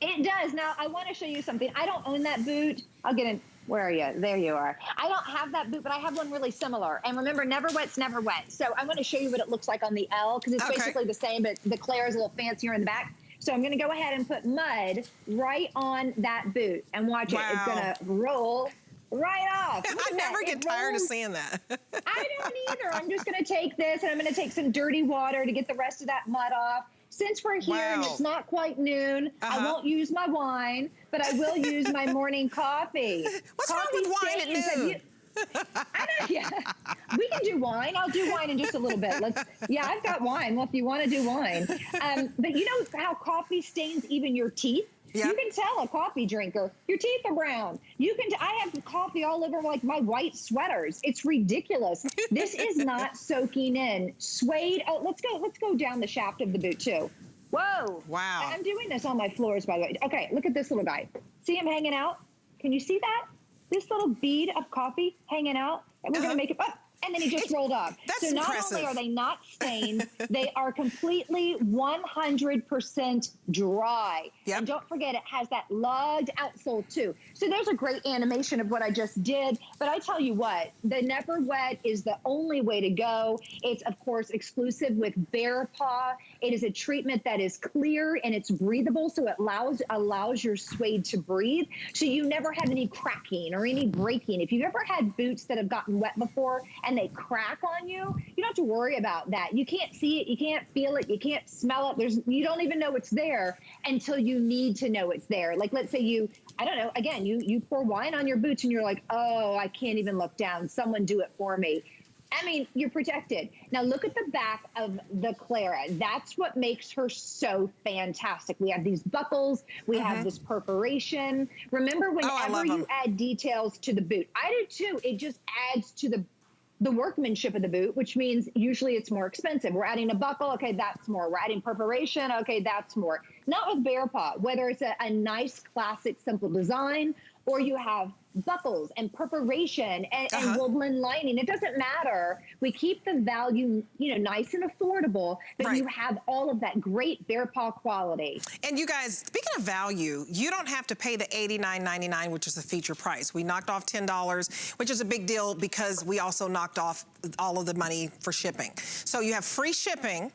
It does. Now, I want to show you something. I don't own that boot. I'll get in. Where are you? There you are. I don't have that boot, but I have one really similar. And remember, Neverwet's never wet. So I'm going to show you what it looks like on the L, because it's basically the same, but the Claire is a little fancier in the back. So I'm going to go ahead and put mud right on that boot and watch it. It's going to roll right off.
I never get tired of seeing that.
I don't either. I'm just going to take this and I'm going to take some dirty water to get the rest of that mud off. Since we're here and it's not quite noon, I won't use my wine, but I will use my morning coffee.
What's wrong with wine at noon?
I know, yeah. We can do wine. I'll do wine in just a little bit. Yeah, I've got wine. Well, if you want to do wine. But you know how coffee stains even your teeth? Yep. You can tell a coffee drinker, your teeth are brown. I have coffee all over like my white sweaters. It's ridiculous. This is not soaking in. Suede, let's go down the shaft of the boot too. Whoa.
Wow.
I'm doing this on my floors, by the way. Okay, look at this little guy. See him hanging out? Can you see that? This little bead of coffee hanging out, and we're gonna make it up. And then he just rolled up.
That's
so not
impressive.
only are they not stained, they are completely 100% dry.
Yep.
And don't forget, it has that lugged outsole too. So there's a great animation of what I just did. But I tell you what, the Neverwet is the only way to go. It's, of course, exclusive with BEARPAW. It is a treatment that is clear and it's breathable, so it allows your suede to breathe. So you never have any cracking or any breaking. If you've ever had boots that have gotten wet before and they crack on you, you don't have to worry about that. You can't see it, you can't feel it, you can't smell it. You don't even know it's there until you need to know it's there. Like, let's say I don't know, again, you pour wine on your boots and you're like, oh, I can't even look down. Someone do it for me. I mean, you're protected. Now look at the back of the Clara. That's what makes her so fantastic. We have these buckles. We have this perforation. Remember, whenever you add details to the boot, I do too. It just adds to the workmanship of the boot, which means usually it's more expensive. We're adding a buckle. Okay, that's more. We're adding perforation. Okay, that's more. Not with BEARPAW, whether it's a nice, classic, simple design, or you have buckles and perforation and woodland lining. It doesn't matter. We keep the value, nice and affordable, but you have all of that great BEARPAW quality.
And you guys, speaking of value, you don't have to pay the $89.99, which is the feature price. We knocked off $10, which is a big deal because we also knocked off all of the money for shipping. So you have free shipping.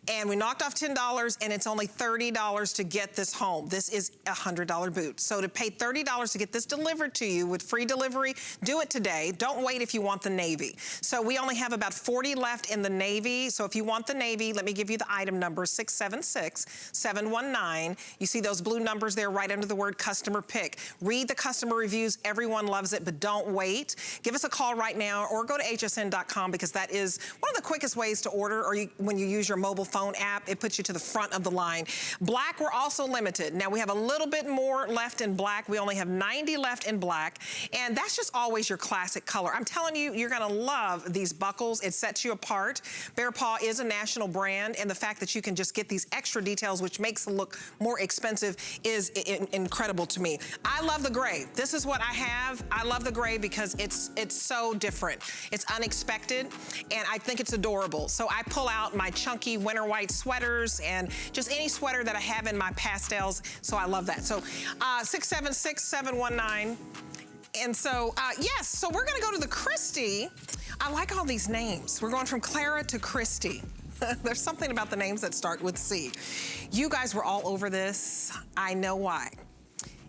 And we knocked off $10, and it's only $30 to get this home. This is a $100 boot. So to pay $30 to get this delivered to you with free delivery, do it today. Don't wait if you want the navy. So we only have about 40 left in the navy. So if you want the navy, let me give you the item number, 676-719. You see those blue numbers there right under the word customer pick. Read the customer reviews. Everyone loves it, but don't wait. Give us a call right now or go to hsn.com because that is one of the quickest ways to order, or when you use your mobile mobile phone app. It puts you to the front of the line. Black, we're also limited. Now, we have a little bit more left in black. We only have 90 left in black, and that's just always your classic color. I'm telling you, you're gonna love these buckles. It sets you apart. BEARPAW is a national brand, and the fact that you can just get these extra details, which makes it look more expensive, is incredible to me. I love the gray. This is what I have. I love the gray because it's so different. It's unexpected, and I think it's adorable. So I pull out my chunky winter white sweaters and just any sweater that I have in my pastels, so I love that. So 676-719. And so, yes, so we're gonna go to the Christy. I like all these names. We're going from Clara to Christy. There's something about the names that start with C. You guys were all over this. I know why.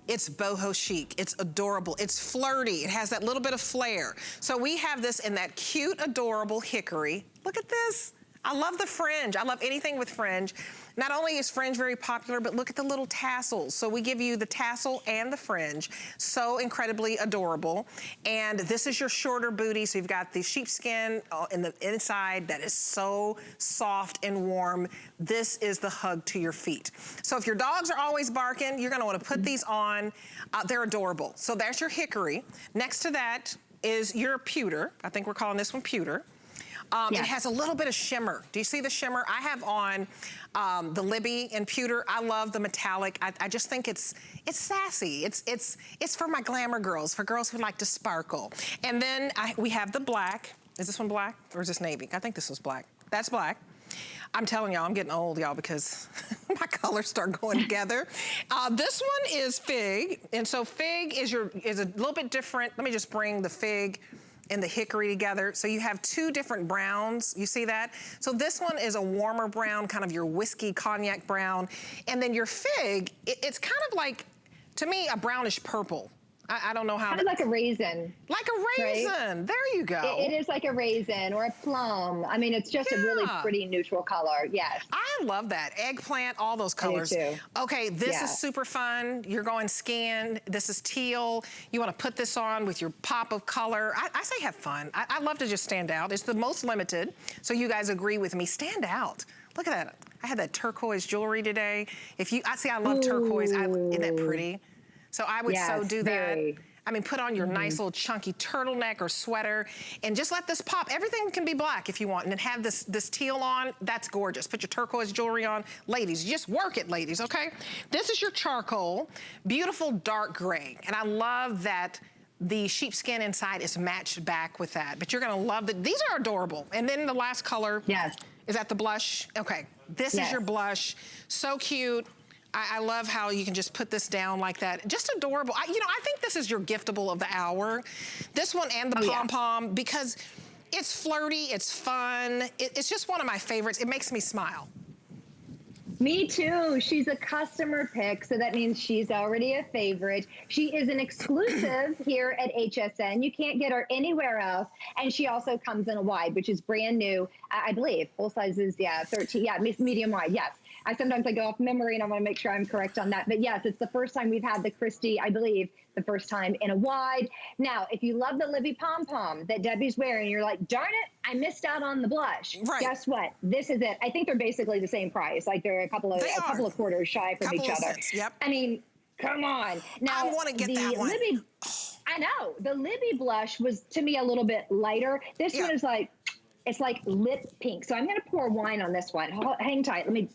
It's boho chic, it's adorable, it's flirty, it has that little bit of flair. So we have this in that cute, adorable hickory. Look at this. I love the fringe. I love anything with fringe. Not only is fringe very popular, but look at the little tassels. So we give you the tassel and the fringe. So incredibly adorable. And this is your shorter booty. So you've got the sheepskin in the inside that is so soft and warm. This is the hug to your feet. So if your dogs are always barking, you're gonna wanna put these on. They're adorable. So that's your hickory. Next to that is your pewter. I think we're calling this one pewter. It has a little bit of shimmer. Do you see the shimmer? I have on the Libby and pewter. I love the metallic. I just think it's sassy. It's for my glamour girls, for girls who like to sparkle. And then we have the black. Is this one black or is this navy? I think this was black. That's black. I'm telling y'all, I'm getting old, y'all, because my colors start going together. This one is fig, and so fig is a little bit different. Let me just bring the fig and the hickory together. So you have two different browns, you see that? So this one is a warmer brown, kind of your whiskey cognac brown. And then your fig, it's kind of like, to me, a brownish purple. I don't know how.
Kind of like a raisin.
Like a raisin, right? There you go.
It is like a raisin or a plum. I mean, it's just a really pretty neutral color, yes.
I love that. Eggplant, all those colors.
I do too.
Okay, this is super fun. You're going skiing. This is teal. You wanna put this on with your pop of color. I say have fun. I love to just stand out. It's the most limited, so you guys agree with me. Stand out. Look at that. I had that turquoise jewelry today. I love turquoise. Isn't that pretty? So I would do that. Very. I mean, put on your nice little chunky turtleneck or sweater and just let this pop. Everything can be black if you want, and then have this teal on. That's gorgeous. Put your turquoise jewelry on. Ladies, just work it, ladies, okay? This is your charcoal, beautiful dark gray. And I love that the sheepskin inside is matched back with that. But you're gonna love these are adorable. And then the last color, is that the blush? Okay, this is your blush, so cute. I love how you can just put this down like that. Just adorable. I think this is your giftable of the hour. This one and the pom-pom, because it's flirty, it's fun. It's just one of my favorites. It makes me smile.
Me too. She's a customer pick, so that means she's already a favorite. She is an exclusive here at HSN. You can't get her anywhere else. And she also comes in a wide, which is brand new, I believe. Full sizes, 13, medium wide, yes. Sometimes I go off memory and I want to make sure I'm correct on that. But yes, it's the first time we've had the Christy, I believe, the first time in a wide. Now, if you love the Libby pom-pom that Debbie's wearing, you're like, darn it, I missed out on the blush. Right. Guess what? This is it. I think they're basically the same price. Like they're a couple of quarters shy from each other.
Cents, yep.
I mean, come on. Now,
I want to get that one.
Libby, I know. The Libby blush was, to me, a little bit lighter. This one is like, it's like lip pink. So I'm going to pour wine on this one. Hang tight. Let me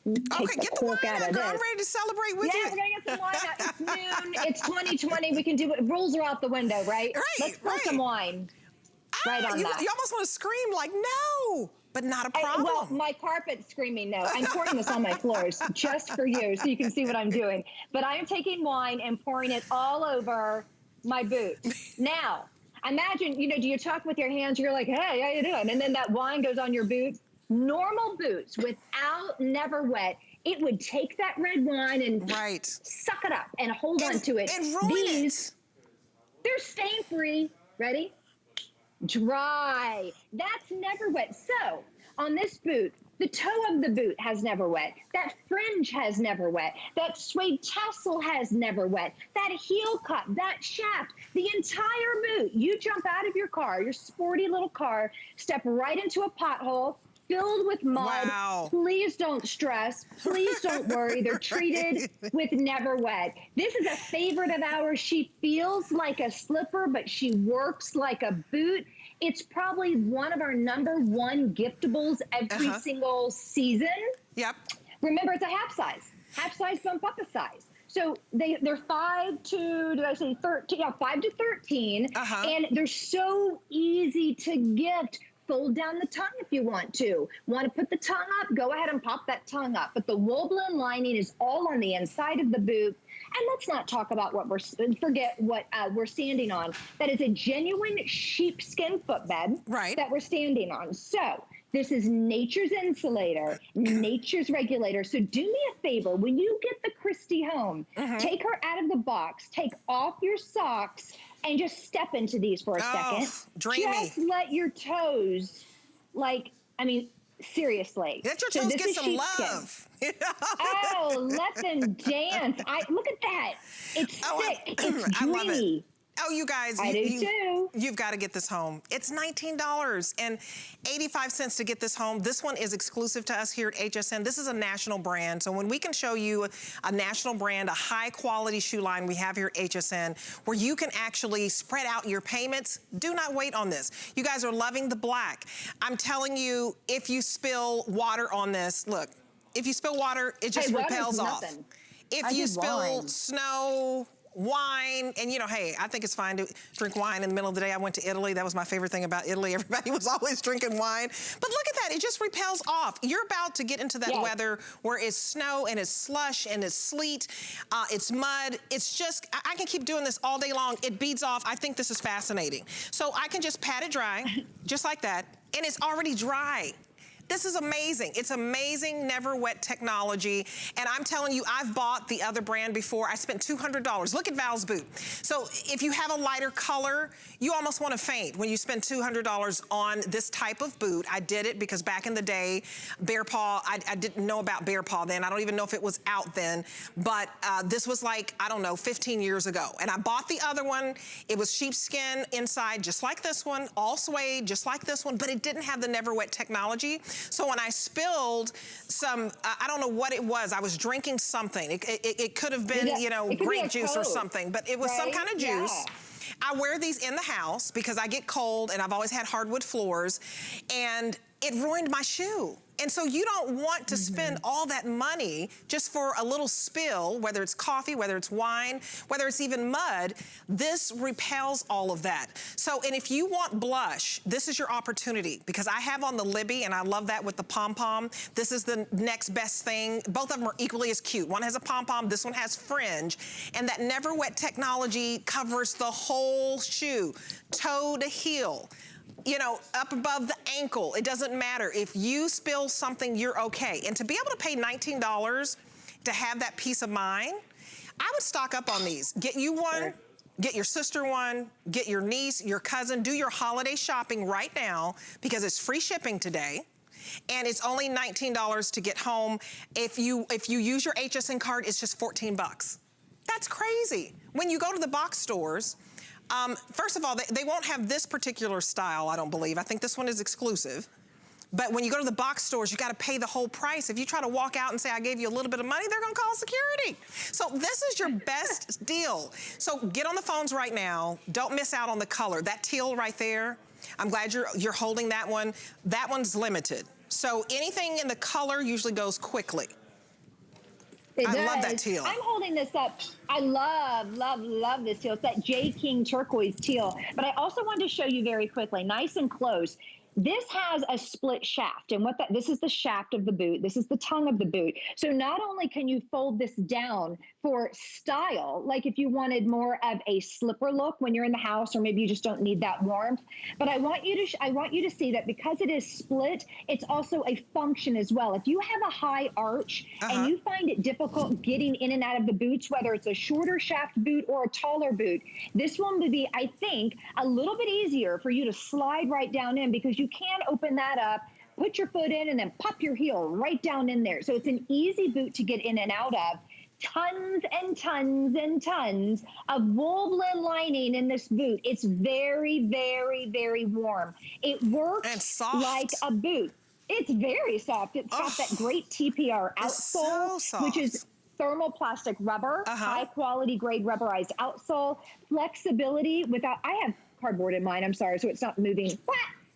get the wine out, girl. I'm ready to celebrate with you.
Yeah, we're going to get some wine out. It's noon. It's 2020. We can do it. Rules are out the window, right? Let's pour some wine. You
almost want to scream like, no, but not a problem.
Well, my carpet's screaming no. I'm pouring this on my floors just for you so you can see what I'm doing. But I'm taking wine and pouring it all over my boots. Now, imagine, do you talk with your hands? You're like, hey, how you doing? And then that wine goes on your boots. Normal boots without Neverwet, it would take that red wine and suck it up and hold on to it.
And ruin it.
They're stain free. Ready? Dry. That's Neverwet. So on this boot, the toe of the boot has Neverwet. That fringe has Neverwet. That suede tassel has Neverwet. That heel cup, that shaft, the entire boot. You jump out of your car, your sporty little car, step right into a pothole, filled with mud.
Wow.
Please don't stress. Please don't worry. They're treated with Neverwet. This is a favorite of ours. She feels like a slipper, but she works like a boot. It's probably one of our #1 giftables every single season.
Yep.
Remember, it's a half size. Half size bump up a size. So they're 5 to, did I say 13? Yeah, 5 to 13. And they're so easy to gift. Fold down the tongue if you want to. Want to put the tongue up? Go ahead and pop that tongue up. But the wool blend lining is all on the inside of the boot. And let's not talk about what forget what we're standing on. That is a genuine sheepskin footbed that we're standing on. So this is nature's insulator, nature's regulator. So do me a favor, when you get the Christy home, take her out of the box, take off your socks, and just step into these for a second.
Dreamy.
Just let your toes, seriously.
Let your toes get some love.
Oh, let them dance. Look at that. It's thick. It's dreamy.
I love it. Oh, you guys,
I do too.
You've got to get this home. It's $19.85 to get this home. This one is exclusive to us here at HSN. This is a national brand. So when we can show you a national brand, a high quality shoe line we have here at HSN, where you can actually spread out your payments, do not wait on this. You guys are loving the black. I'm telling you, if you spill water on this, look, if you spill water, it just repels off. If you spill snow, wine, and hey, I think it's fine to drink wine in the middle of the day. I went to Italy. That was my favorite thing about Italy. Everybody was always drinking wine. But look at that. It just repels off. You're about to get into that weather where it's snow and it's slush and it's sleet. It's mud. It's just, I can keep doing this all day long. It beads off. I think this is fascinating. So I can just pat it dry, just like that, and it's already dry. This is amazing. It's amazing Neverwet technology. And I'm telling you, I've bought the other brand before. I spent $200. Look at Val's boot. So if you have a lighter color, you almost want to faint when you spend $200 on this type of boot. I did it because back in the day, BEARPAW, I didn't know about BEARPAW then. I don't even know if it was out then. But this was like, I don't know, 15 years ago. And I bought the other one. It was sheepskin inside, just like this one, all suede, just like this one, but it didn't have the Neverwet technology. So when I spilled some, I don't know what it was. I was drinking something. It could have been, grape juice or something, but it was some kind of juice. I wear these in the house because I get cold and I've always had hardwood floors, and it ruined my shoe. And so you don't want to spend all that money just for a little spill, whether it's coffee, whether it's wine, whether it's even mud. This repels all of that. So, and if you want blush, this is your opportunity, because I have on the Libby, and I love that with the pom-pom. This is the next best thing. Both of them are equally as cute. One has a pom-pom, this one has fringe. And that Neverwet technology covers the whole shoe, toe to heel. Up above the ankle, it doesn't matter. If you spill something, you're okay. And to be able to pay $19 to have that peace of mind, I would stock up on these. Get you one, get your sister one, get your niece, your cousin, do your holiday shopping right now, because it's free shipping today. And it's only $19 to get home. If you use your HSN card, it's just 14 bucks. That's crazy. When you go to the box stores, first of all, they won't have this particular style, I don't believe. I think this one is exclusive. But when you go to the box stores, you got to pay the whole price. If you try to walk out and say, I gave you a little bit of money, they're going to call security. So this is your best deal. So get on the phones right now. Don't miss out on the color. That teal right there, I'm glad you're holding that one. That one's limited. So anything in the color usually goes quickly. I love that teal.
I'm holding this up. I love, love, love this teal. It's that J. King turquoise teal. But I also wanted to show you very quickly, nice and close. This has a split shaft, and this is the shaft of the boot. This is the tongue of the boot. So not only can you fold this down for style, like if you wanted more of a slipper look when you're in the house, or maybe you just don't need that warmth, but I want you to see that because it is split, it's also a function as well. If you have a high arch and you find it difficult getting in and out of the boots, whether it's a shorter shaft boot or a taller boot, this one would be, I think, a little bit easier for you to slide right down in, because you can open that up, put your foot in, and then pop your heel right down in there. So it's an easy boot to get in and out of. Tons and tons and tons of wool blend lining in this boot. It's very, very, very warm. It works
and soft.
like a boot. It's very soft. It's got that great TPR outsole,
so
which is thermoplastic rubber, high quality grade rubberized outsole, flexibility without, I have cardboard in mine, I'm sorry, so it's not moving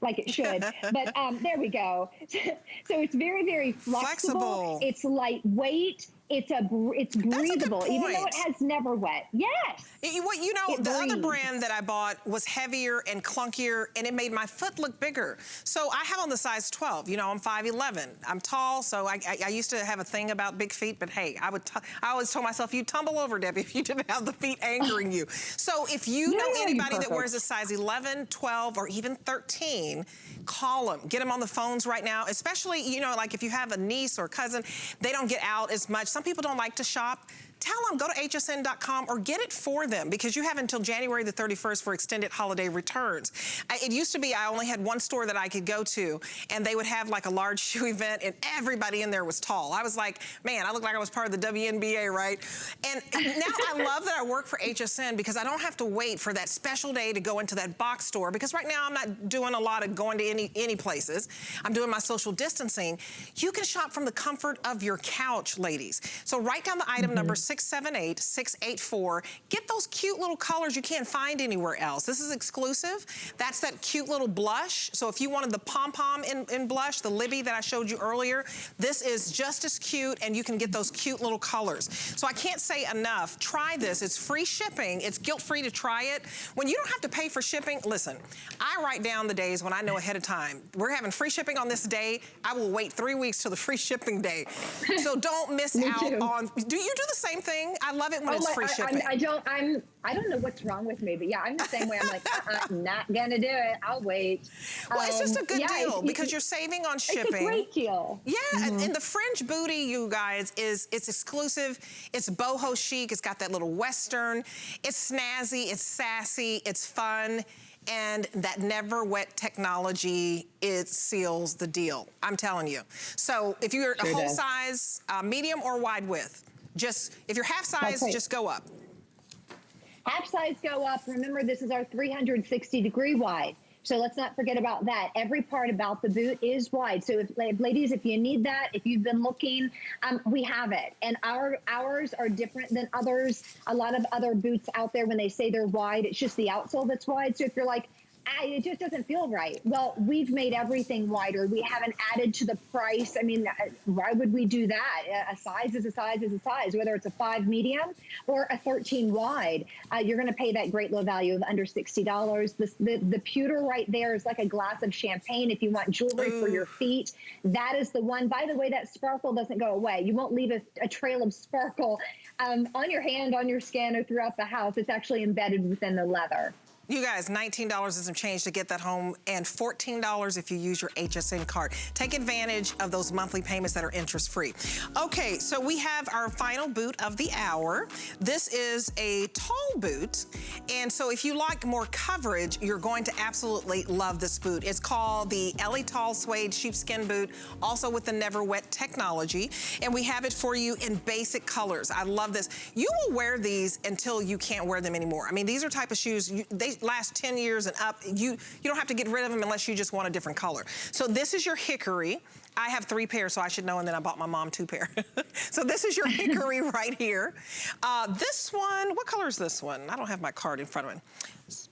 like it should, but there we go. So it's very, very flexible. It's lightweight. It's breathable, even though it has Neverwet. Yes.
The other brand that I bought was heavier and clunkier, and it made my foot look bigger. So I have on the size 12. You know, I'm 5'11". I'm tall, so I used to have a thing about big feet, but hey, I always told myself, you'd tumble over, Debbie, if you didn't have the feet anchoring you. So if you know anybody that wears a size 11, 12, or even 13, call them. Get them on the phones right now, especially, you know, like if you have a niece or cousin, they don't get out as much. Some people don't like to shop. Tell them, go to hsn.com or get it for them, because you have until January the 31st for extended holiday returns. It used to be I only had one store that I could go to, and they would have like a large shoe event, and everybody in there was tall. I was like, man, I looked like I was part of the WNBA, right? And now I love that I work for HSN, because I don't have to wait for that special day to go into that box store, because right now I'm not doing a lot of going to any places. I'm doing my social distancing. You can shop from the comfort of your couch, ladies. So write down the item number 678-684. Get those cute little colors you can't find anywhere else. This is exclusive. That's that cute little blush. So if you wanted the pom-pom in blush, the Libby that I showed you earlier, this is just as cute, and you can get those cute little colors. So I can't say enough. Try this. It's free shipping. It's guilt-free to try it. When you don't have to pay for shipping, listen, I write down the days when I know ahead of time. We're having free shipping on this day. I will wait 3 weeks till the free shipping day. So don't miss out on, do you do the same thing? I love it when it's free shipping.
I don't know what's wrong with me, but yeah, I'm the same way. I'm like, not gonna do it. I'll wait.
Well, it's just a good deal, because you're saving on shipping.
It's a great deal.
Yeah, and the fringe booty, you guys, it's exclusive. It's boho chic. It's got that little Western. It's snazzy. It's sassy. It's fun. And that Neverwet technology, it seals the deal. I'm telling you. So if you're a whole size, medium or wide width, just, if you're half size, just go up.
Half size go up. Remember, this is our 360-degree wide. So let's not forget about that. Every part about the boot is wide. So if ladies, if you need that, if you've been looking, we have it. And ours are different than others. A lot of other boots out there, when they say they're wide, it's just the outsole that's wide. So if you're like, it just doesn't feel right. Well, we've made everything wider. We haven't added to the price. I mean, why would we do that? A size is a size is a size, whether it's a 5 medium or a 13 wide. You're going to pay that great low value of under $60. The pewter right there is like a glass of champagne. If you want jewelry for your feet, that is the one. By the way, that sparkle doesn't go away. You won't leave a trail of sparkle on your hand, on your skin, or throughout the house. It's actually embedded within the leather.
You guys, $19 is some change to get that home, and $14 if you use your HSN card. Take advantage of those monthly payments that are interest-free. Okay, so we have our final boot of the hour. This is a tall boot, and so if you like more coverage, you're going to absolutely love this boot. It's called the Ellie Tall Suede Sheepskin Boot, also with the Neverwet technology, and we have it for you in basic colors. I love this. You will wear these until you can't wear them anymore. I mean, these are type of shoes, they last 10 years and up. You don't have to get rid of them unless you just want a different color. So this is your Hickory. I have 3 pairs, so I should know, and then I bought my mom 2 pair. So this is your Hickory right here. This one, what color is this one? I don't have my card in front of me.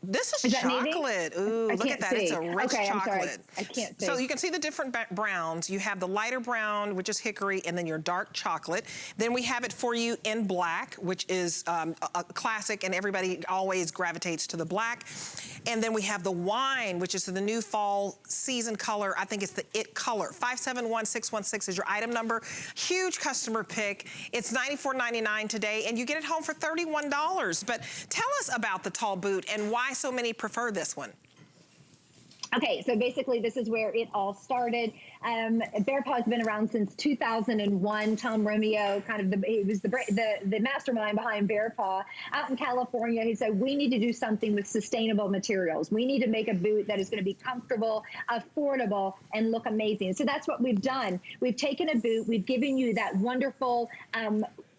This is chocolate. Ooh, look at that. It's a rich chocolate.
I can't see.
So you can see the different browns. You have the lighter brown, which is Hickory, and then your dark chocolate. Then we have it for you in black, which is a classic, and everybody always gravitates to the black. And then we have the wine, which is the new fall season color. I think it's the it color. 571616 is your item number. Huge customer pick. It's $94.99 today, and you get it home for $31. But tell us about the tall boot and why so many prefer this one.
Okay, so basically this is where it all started. BEARPAW has been around since 2001. Tom Romeo, he was the mastermind behind BEARPAW out in California. He said, we need to do something with sustainable materials. We need to make a boot that is going to be comfortable, affordable, and look amazing. So that's what we've done. We've taken a boot, we've given you that wonderful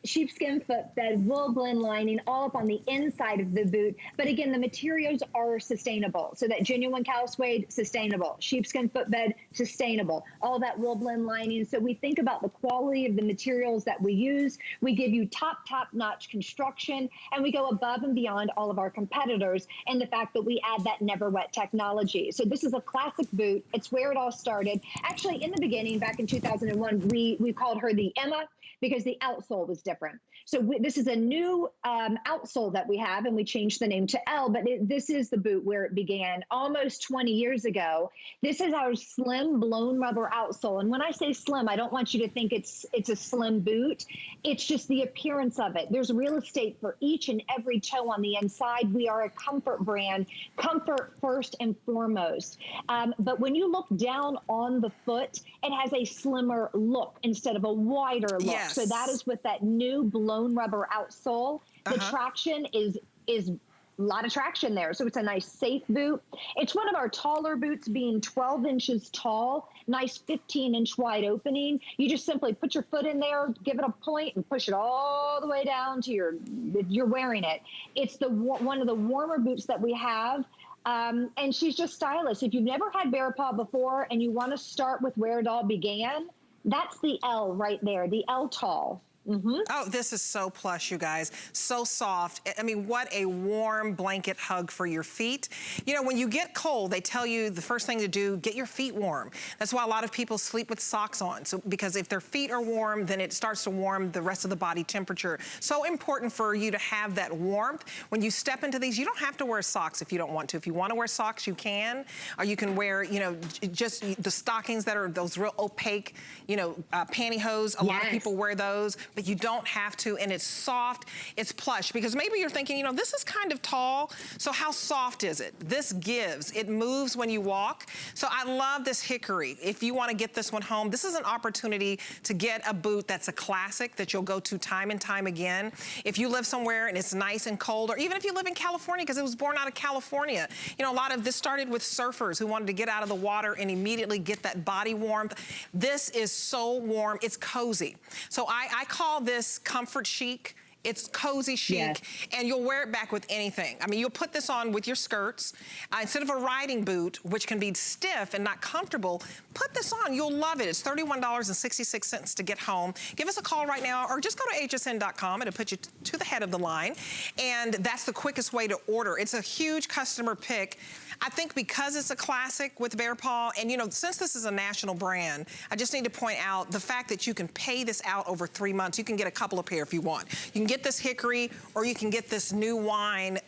sheepskin footbed, wool blend lining, all up on the inside of the boot. But again, the materials are sustainable. So that genuine cow suede, sustainable. Sheepskin footbed, sustainable. All that wool blend lining. So we think about the quality of the materials that we use. We give you top-notch construction, and we go above and beyond all of our competitors, and the fact that we add that Neverwet technology. So this is a classic boot. It's where it all started. Actually, in the beginning, back in 2001, we called her the Emma, because the outsole was different. So this is a new outsole that we have, and we changed the name to L, but this is the boot where it began almost 20 years ago. This is our slim blown rubber outsole. And when I say slim, I don't want you to think it's a slim boot. It's just the appearance of it. There's real estate for each and every toe on the inside. We are a comfort brand, comfort first and foremost. But when you look down on the foot, it has a slimmer look instead of a wider look.
Yes.
So that is with that new blown rubber outsole. The traction is a lot of traction there. So it's a nice safe boot. It's one of our taller boots, being 12 inches tall, nice 15-inch wide opening. You just simply put your foot in there, give it a point, and push it all the way down to you're wearing it. It's one of the warmer boots that we have. And she's just stylish. If you've never had BEARPAW before and you want to start with where it all began, that's the L right there, the L tall.
Oh, this is so plush, you guys. So soft. I mean, what a warm blanket hug for your feet. You know, when you get cold, they tell you the first thing to do, get your feet warm. That's why a lot of people sleep with socks on. So, because if their feet are warm, then it starts to warm the rest of the body temperature. So important for you to have that warmth. When you step into these, you don't have to wear socks if you don't want to. If you want to wear socks, you can. Or you can wear, you know, just the stockings that are those real opaque, you know, pantyhose. A lot of people wear those. But you don't have to, and it's soft, it's plush, because maybe you're thinking, you know, this is kind of tall, so how soft is it? This gives, it moves when you walk. So I love this Hickory. If you want to get this one home, this is an opportunity to get a boot that's a classic that you'll go to time and time again. If you live somewhere and it's nice and cold, or even if you live in California, because it was born out of California. You know, a lot of this started with surfers who wanted to get out of the water and immediately get that body warmth. This is so warm, it's cozy. So I call this comfort chic. It's cozy chic, and you'll wear it back with anything. I mean, you'll put this on with your skirts. Instead of a riding boot, which can be stiff and not comfortable, put this on. You'll love it. It's $31.66 to get home. Give us a call right now, or just go to hsn.com. It'll put you to the head of the line, and that's the quickest way to order. It's a huge customer pick. I think because it's a classic with BEARPAW, and you know, since this is a national brand, I just need to point out the fact that you can pay this out over 3 months. You can get a couple of pair if you want. You can get this Hickory, or you can get this new wine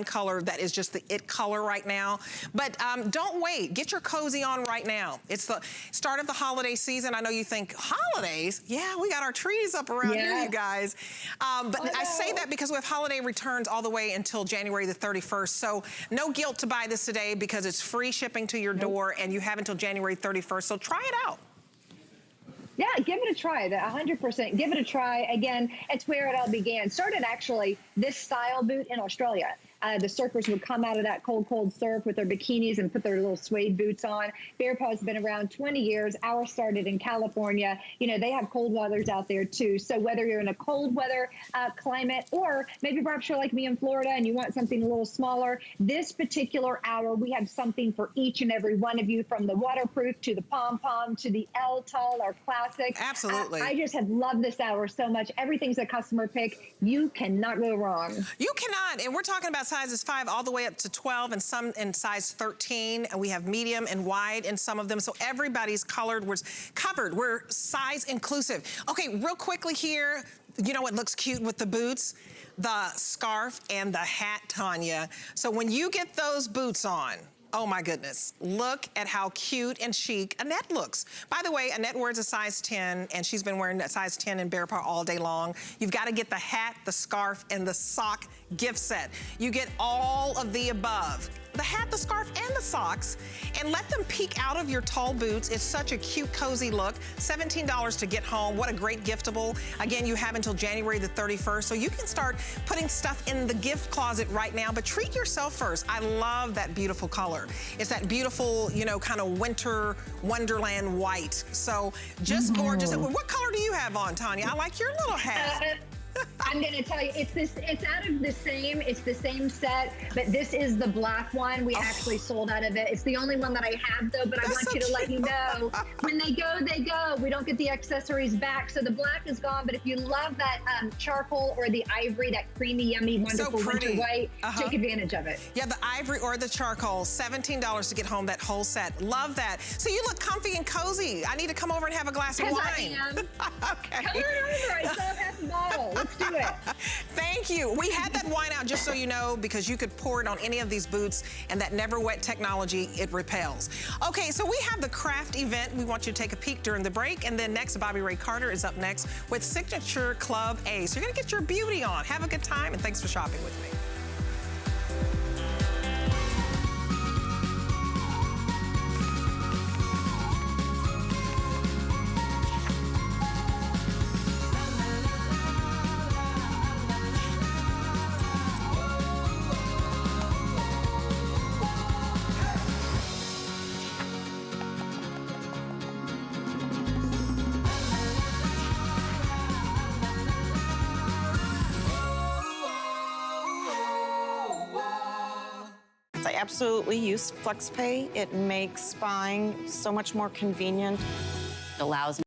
color that is just the it color right now. But don't wait, get your cozy on right now. It's the start of the holiday season. I know you think, holidays? Yeah, we got our trees up around here, you guys. But I say that because we have holiday returns all the way until January the 31st. So no guilt to buy this today, because it's free shipping to your door, and you have until January 31st. So try it out.
Yeah, give it a try, 100%. Give it a try. Again, it's where it all began. Started actually this style boot in Australia. The surfers would come out of that cold, cold surf with their bikinis and put their little suede boots on. BEARPAW's been around 20 years. Ours started in California. You know, they have cold weathers out there too. So whether you're in a cold weather climate, or maybe perhaps you're like me in Florida and you want something a little smaller, this particular hour, we have something for each and every one of you, from the waterproof to the pom-pom to the L-tall, our classic.
Absolutely.
I just have loved this hour so much. Everything's a customer pick. You cannot go wrong.
You cannot, and we're talking about sizes 5 all the way up to 12, and some in size 13, and we have medium and wide in some of them, so everybody's covered. We're size inclusive. Okay, real quickly here, you know what looks cute with the boots? The scarf and the hat, Tanya. So when you get those boots on, oh my goodness, look at how cute and chic Annette looks. By the way, Annette wears a size 10, and she's been wearing that size 10 in BEARPAW all day long. You've got to get the hat, the scarf, and the sock gift set. You get all of the above the hat, the scarf, and the socks, and let them peek out of your tall boots. It's such a cute, cozy look. $17 to get home. What a great giftable. Again, you have until January the 31st, so you can start putting stuff in the gift closet right now, but treat yourself first. I love that beautiful color. It's that beautiful, you know, kind of winter wonderland white. So just gorgeous. What color do you have on, Tanya? I like your little hat.
I'm gonna tell you, it's out of the same, it's the same set, but this is the black one. We actually sold out of it. It's the only one that I have though, but I want you to let you know, when they go, they go. We don't get the accessories back. So the black is gone, but if you love that charcoal or the ivory, that creamy, yummy, wonderful winter white, take advantage of it.
Yeah, the ivory or the charcoal, $17 to get home that whole set. Love that. So you look comfy and cozy. I need to come over and have a glass of wine.
I am.
Okay.
Come on over, I still have half a bottle. Let's do it.
Thank you. We had that wine out just so you know, because you could pour it on any of these boots, and that Neverwet Technology, it repels. Okay, so we have the craft event. We want you to take a peek during the break, and then next, Bobby Ray Carter is up next with Signature Club A. So you're gonna get your beauty on. Have a good time, and thanks for shopping with me.
I absolutely use FlexPay. It makes buying so much more convenient.
It allows